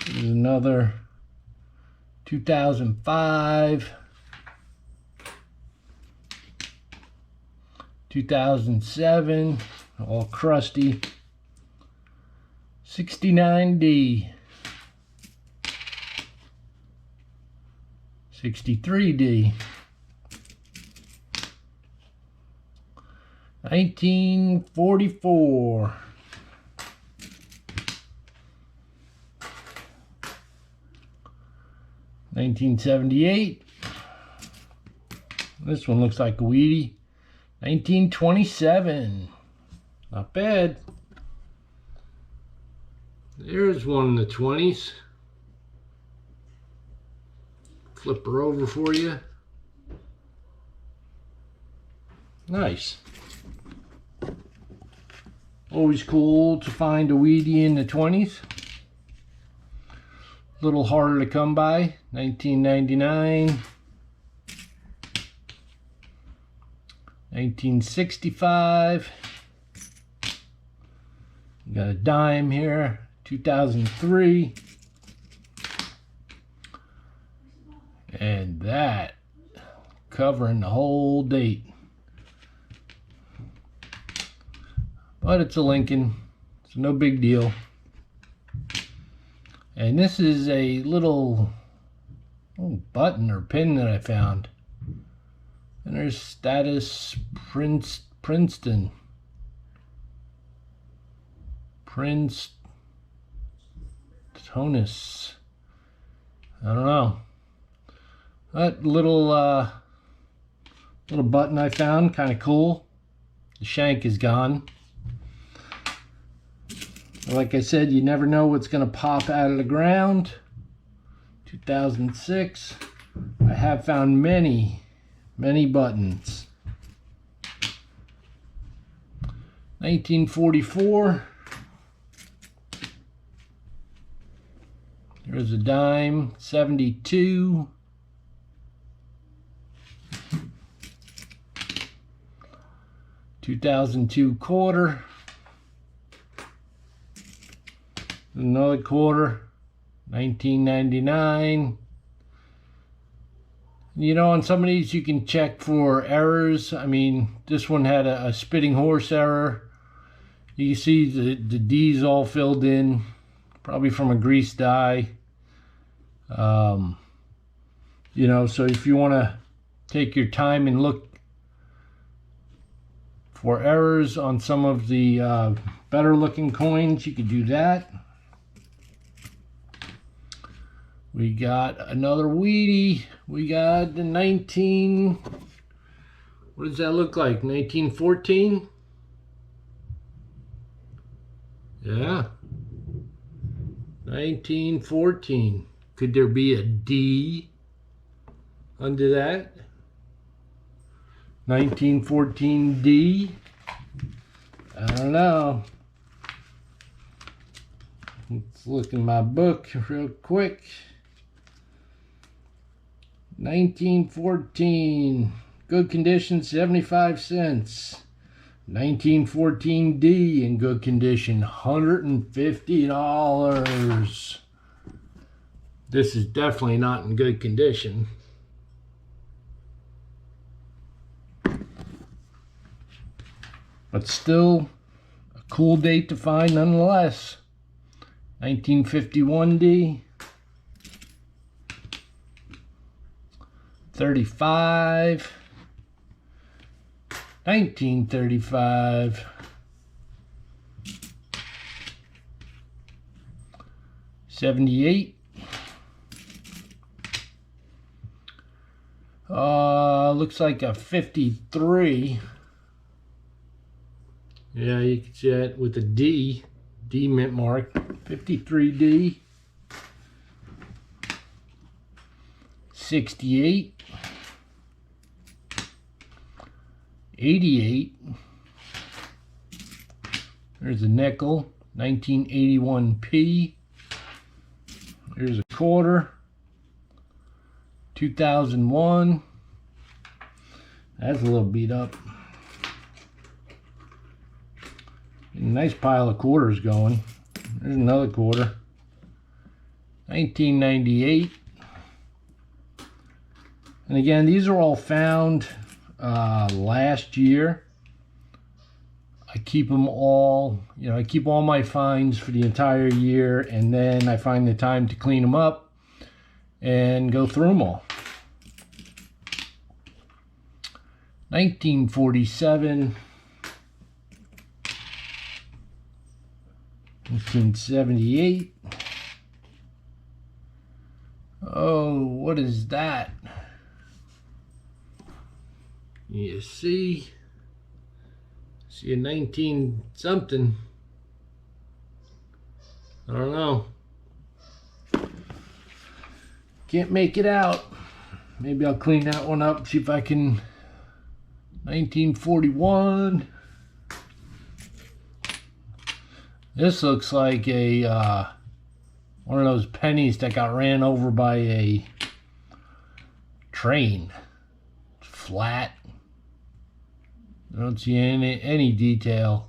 Here's another 2005. 2007, all crusty. 69D. 63D. 1944. 1978. This one looks like a Wheatie. 1927. Not bad. There's one in the 20s. Flip her over for you. Nice. Always cool to find a Wheatie in the 20s. A little harder to come by. 1999. 1965. Got a dime here. 2003. And that covering the whole date. But it's a Lincoln, so no big deal. And this is a little button or pin that I found. And there's status Princeton. Princetonus. I don't know. That little button I found, kind of cool. The shank is gone. Like I said, you never know what's going to pop out of the ground. 2006. I have found many buttons. 1944. There's a dime. 72. 2002 quarter. Another quarter. 1999. You know, on some of these you can check for errors. I mean, this one had a spitting horse error. You can see the D's all filled in, probably from a grease dye. You know, so if you want to take your time and look For errors on some of the better looking coins, you could do that. We got another Wheatie. We got the 19, what does that look like? 1914? Yeah. 1914. Could there be a D under that? 1914 D? I don't know. Let's look in my book real quick. 1914, good condition, 75 cents. 1914 D in good condition, $150. This is definitely not in good condition. But still a cool date to find nonetheless. 1951 D. 35, 1935, 78, looks like a 53. Yeah, you can see that with a D mint mark, 53D. 68, 88, there's a nickel, 1981p, there's a quarter, 2001, that's a little beat up. Nice pile of quarters going. There's another quarter, 1998. And again, these are all found last year. I keep them all, I keep all my finds for the entire year, and then I find the time to clean them up and go through them all. 1947, 1978. Oh, what is that? You see a 19 something. I don't know. Can't make it out. Maybe I'll clean that one up, see if I can. 1941. This looks like a one of those pennies that got ran over by a train. Flat. I don't see any detail.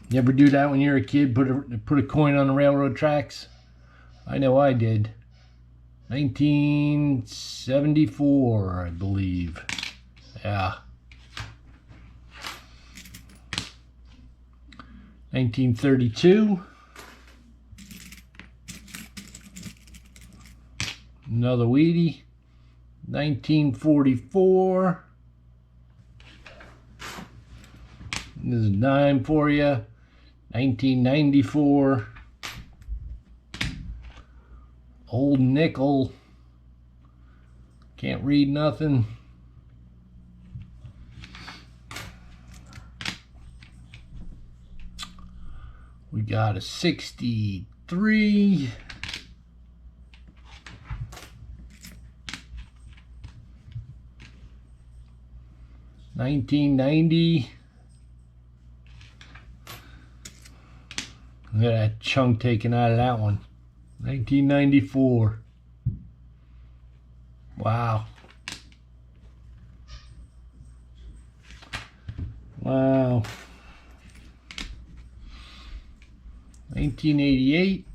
You ever do that when you were a kid? Put a coin on the railroad tracks? I know I did. 1974, I believe. Yeah. 1932. Another Wheatie. 1944. This is a dime for you. 1994. Old nickel. Can't read nothing. We got a 63. 1990. Look at that chunk taken out of that one. 1994. Wow. Wow. 1988.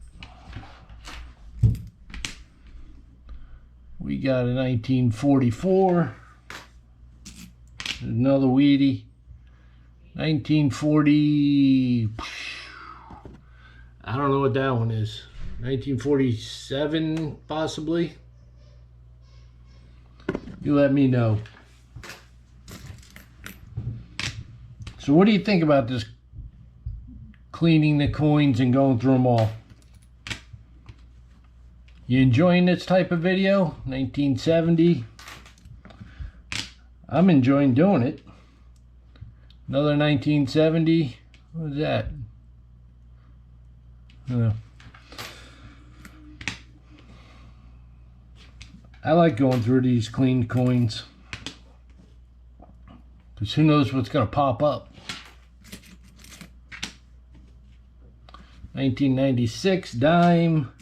We got a 1944. There's another Wheatie. 1940. I don't know what that one is. 1947, possibly. You let me know. So what do you think about this cleaning the coins and going through them all? You enjoying this type of video? 1970. I'm enjoying doing it. Another 1970. What was that? I like going through these cleaned coins, because who knows what's going to pop up. 1996 dime.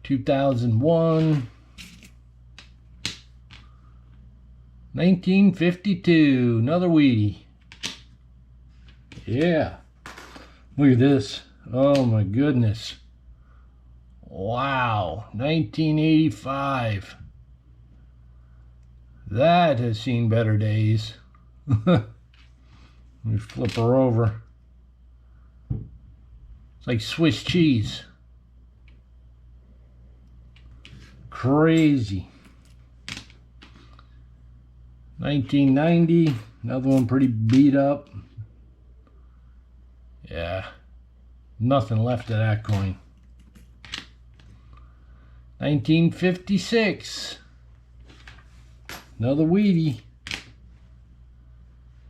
2001. 1952, another Wheatie. Yeah. Look at this. Oh my goodness. Wow. 1985. That has seen better days. Let me flip her over. It's like Swiss cheese. Crazy. 1990, another one pretty beat up. Yeah, nothing left of that coin. 1956, another Wheatie.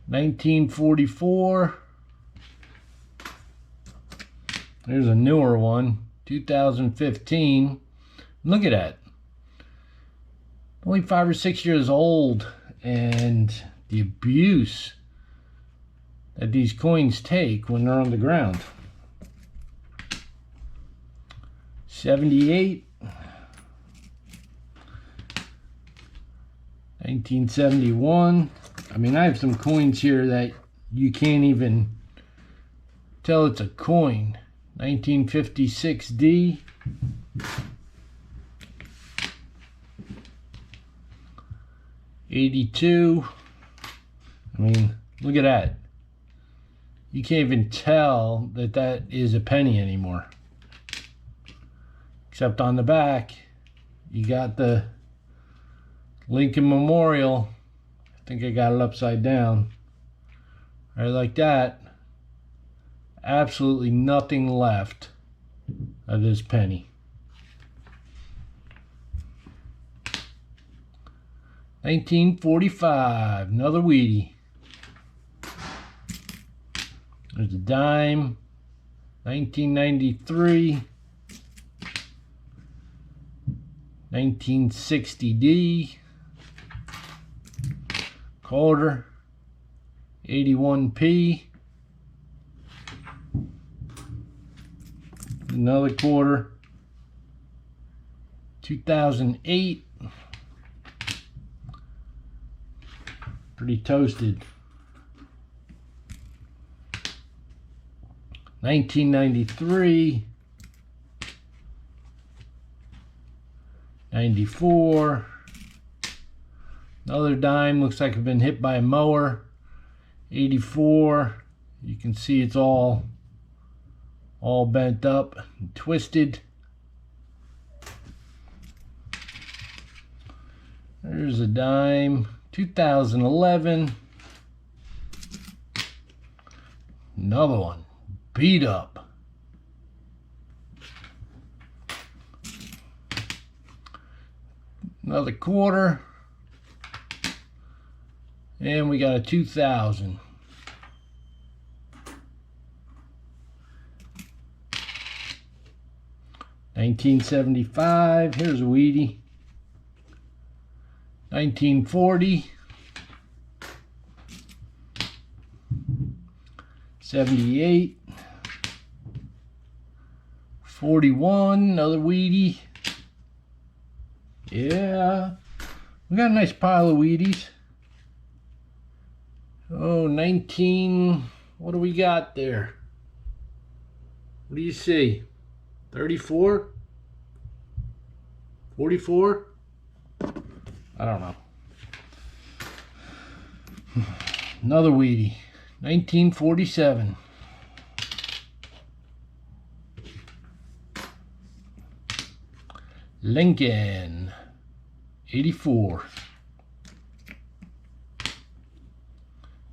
1944, there's a newer one. 2015, look at that. Only 5 or 6 years old, and the abuse that these coins take when they're on the ground. 78, 1971. I mean, I have some coins here that you can't even tell it's a coin. 1956D. 82. I mean, look at that. You can't even tell that that is a penny anymore. Except on the back, you got the Lincoln Memorial. I think I got it upside down. Right like that. Absolutely nothing left of this penny. 1945, another Wheatie. There's a dime. 1993. 1960D. Quarter. 81p. Another quarter. 2008. Pretty toasted. 1993. 94. Another dime, looks like it's been hit by a mower. 84. You can see it's all bent up and twisted. There's a dime. 2011. Another one. Beat up. Another quarter. And we got a 2000. $19.75. Here's a Wheatie. 1940. 78. 41. Another Wheatie. Yeah. We got a nice pile of Wheaties. Oh, 19. What do we got there? What do you see? 34? 44? I don't know. Another Wheatie. 1947. Lincoln. 84.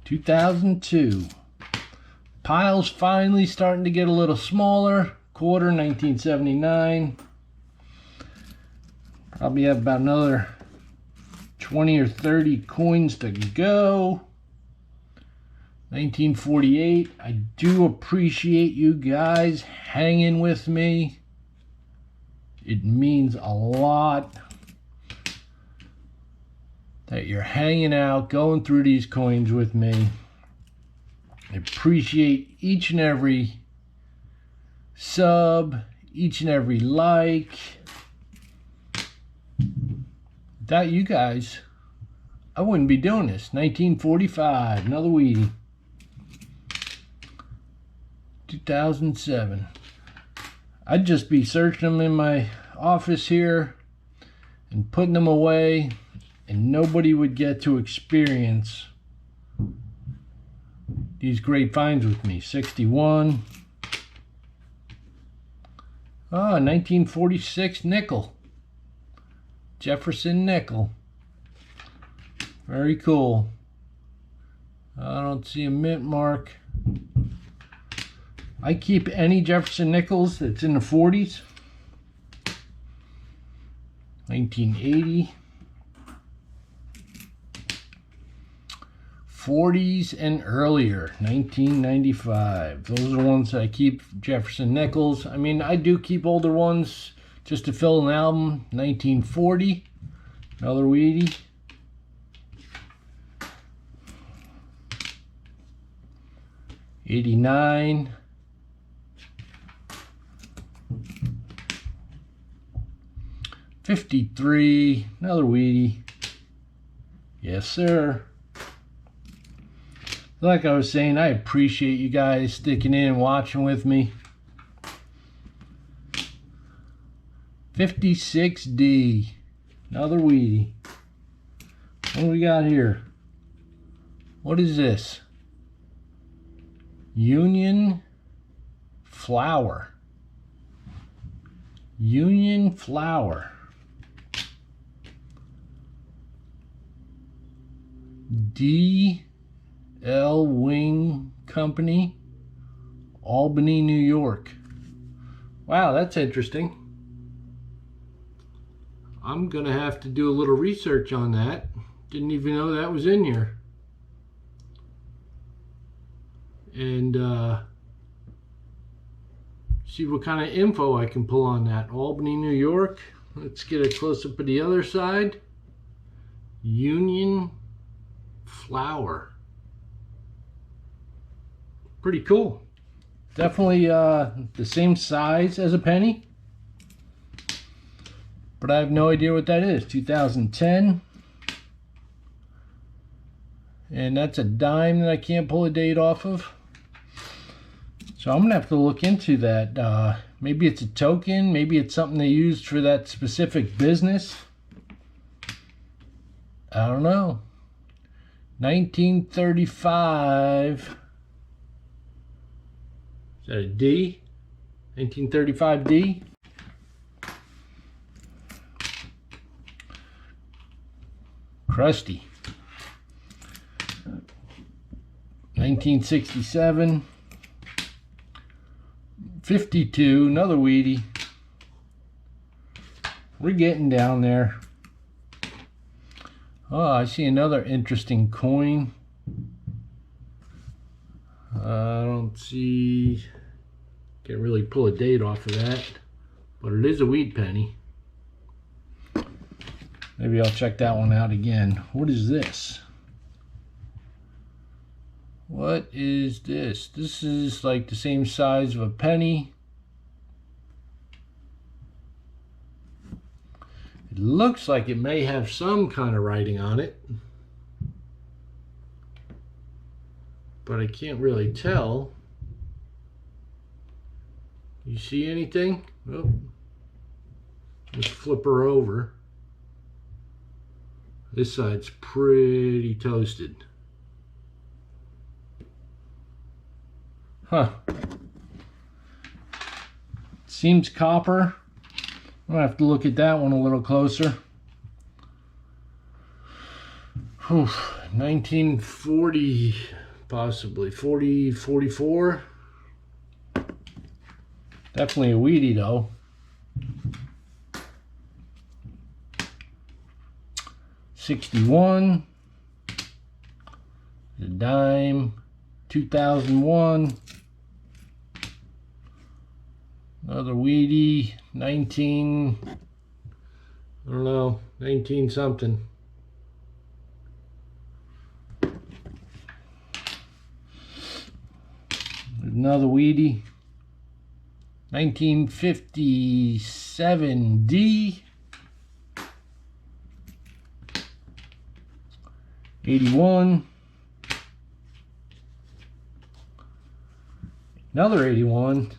2002. Pile's finally starting to get a little smaller. Quarter, 1979. Probably have about another 20 or 30 coins to go. 1948. I do appreciate you guys hanging with me. It means a lot that you're hanging out, going through these coins with me. I appreciate each and every sub, each and every like. Without you guys, I wouldn't be doing this. 1945, another weedy. 2007. I'd just be searching them in my office here and putting them away, and nobody would get to experience these great finds with me. 61. 1946 nickel. Jefferson nickel. Very cool. I don't see a mint mark. I keep any Jefferson nickels that's in the 40s. 1980. 40s and earlier, 1995. Those are the ones that I keep, Jefferson nickels. I mean, I do keep older ones just to fill an album. 1940, another weedy. 89. 53, another weedy. Yes, sir. Like I was saying, I appreciate you guys sticking in and watching with me. 56D, another weedy. What do we got here? What is this? Union flower. Union flower. D.L. Wing Company, Albany, New York. Wow, that's interesting. I'm gonna have to do a little research on that. Didn't even know that was in here. And see what kind of info I can pull on that. Albany, New York. Let's get a close-up of the other side. Union flower. Pretty cool. Definitely the same size as a penny, but I have no idea what that is. 2010, and that's a dime that I can't pull a date off of. So I'm gonna have to look into that. Maybe it's a token, maybe it's something they used for that specific business. I don't know. 1935. Is that a D? 1935 D? Crusty. 1967. 52, another weedy. We're getting down there. Oh, I see another interesting coin. I don't see, can't really pull a date off of that, but it is a wheat penny. Maybe I'll check that one out again. What is this? What is this? This is like the same size of a penny. It looks like it may have some kind of writing on it, but I can't really tell. You see anything? Oh, let's flip her over. This side's pretty toasted. Huh. Seems copper. I'm gonna have to look at that one a little closer. 1940, possibly 40, 44. Definitely a weedy though. 61. The dime. 2001. Another weedy. 19. I don't know. 19 something. Another weedy. 1957D. 81. Another 81.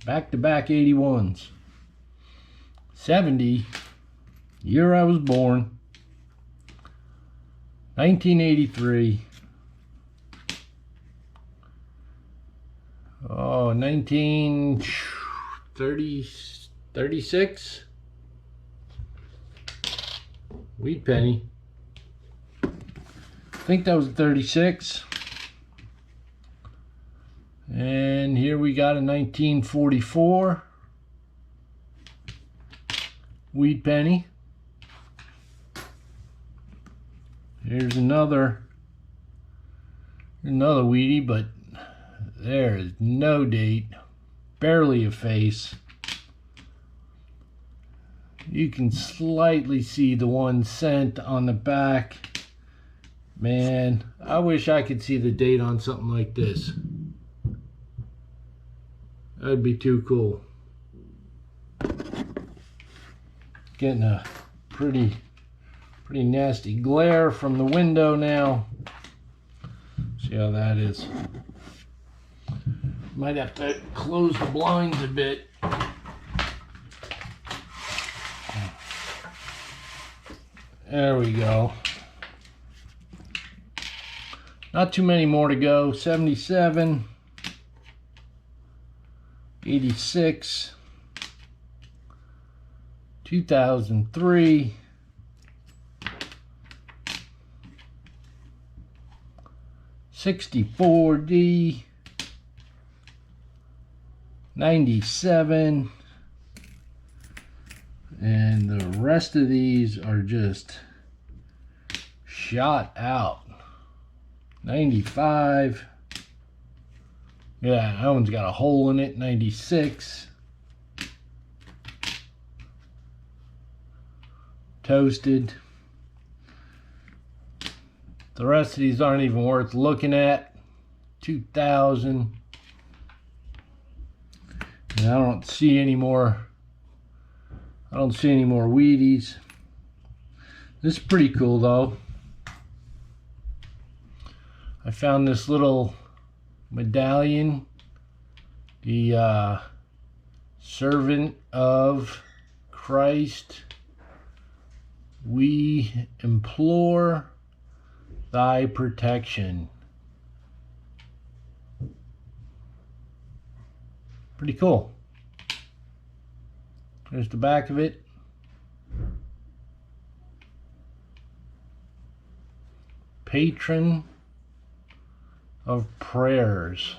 Back-to-back 81s. 70. Year I was born. 1983. Oh, 1936. Wheat penny. I think that was 36. And here we got a 1944 wheat penny. Here's another wheatie, but there is no date, barely a face. You can slightly see the 1 cent on the back. Man, I wish I could see the date on something like this. That'd be too cool. Getting a pretty nasty glare from the window now. See how that is. Might have to close the blinds a bit. There we go. Not too many more to go. 77, 86, 2003, 64D, 97, and the rest of these are just shot out. 95. Yeah, that one's got a hole in it. 96. Toasted. The rest of these aren't even worth looking at. 2000. And I don't see any more. I don't see any more Wheaties. This is pretty cool though. I found this little medallion, the servant of Christ, we implore thy protection. Pretty cool. There's the back of it. Patron of prayers,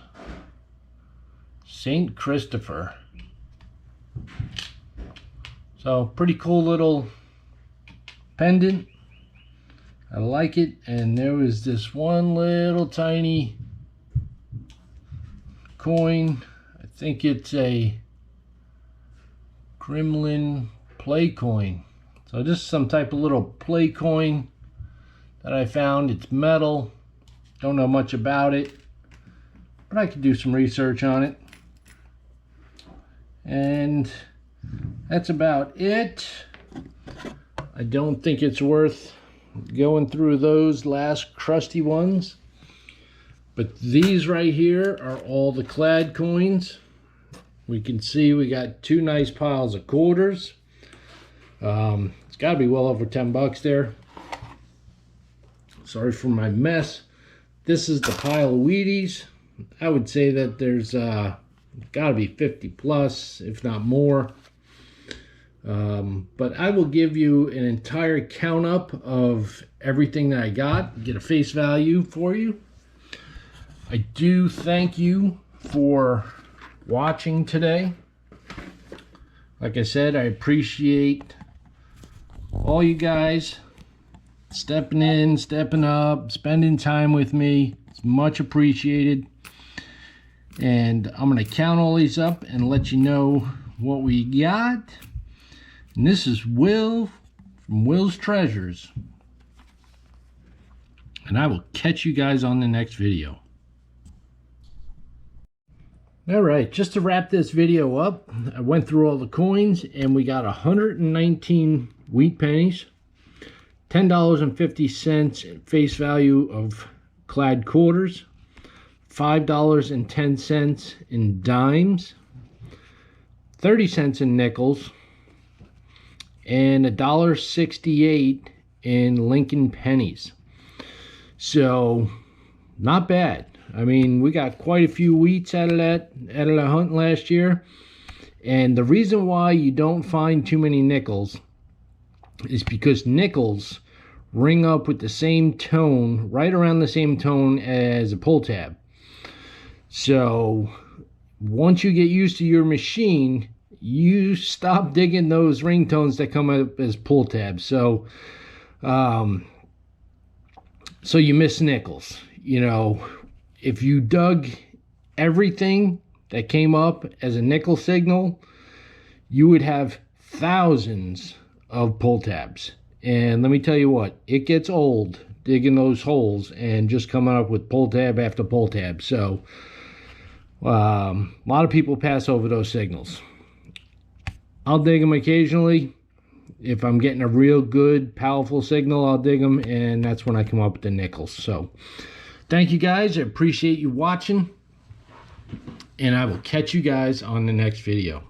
Saint Christopher. So pretty cool little pendant. I like it. And there was this one little tiny coin. I think it's a Gremlin play coin. So this is some type of little play coin that I found. It's metal. Don't know much about it, but I could do some research on it. And that's about it. I don't think it's worth going through those last crusty ones. But these right here are all the Clad coins. We can see we got two nice piles of quarters. It's got to be well over 10 bucks there. Sorry for my mess. This is the pile of Wheaties. I would say that there's got to be 50 plus, if not more. But I will give you an entire count up of everything that I got, get a face value for you. I do thank you for watching today. Like I said, I appreciate all you guys stepping in, stepping up, spending time with me. It's much appreciated. And I'm going to count all these up and let you know what we got. And this is Will from Will's Treasures. And I will catch you guys on the next video. Alright, just to wrap this video up, I went through all the coins and we got 119 wheat pennies, $10.50 face value of Clad quarters, $5.10 in dimes, 30 cents in nickels, and $1.68 in Lincoln pennies. So, not bad. I mean, we got quite a few wheats out of the hunt last year. And the reason why you don't find too many nickels is because nickels ring up with the same tone, right around the same tone as a pull tab. So once you get used to your machine, you stop digging those ringtones that come up as pull tabs. So so you miss nickels. You know, if you dug everything that came up as a nickel signal, you would have thousands of pull tabs. And let me tell you what, it gets old digging those holes and just coming up with pull tab after pull tab. So a lot of people pass over those signals. I'll dig them occasionally. If I'm getting a real good, powerful signal, I'll dig them, and that's when I come up with the nickels. So thank you guys. I appreciate you watching, and I will catch you guys on the next video.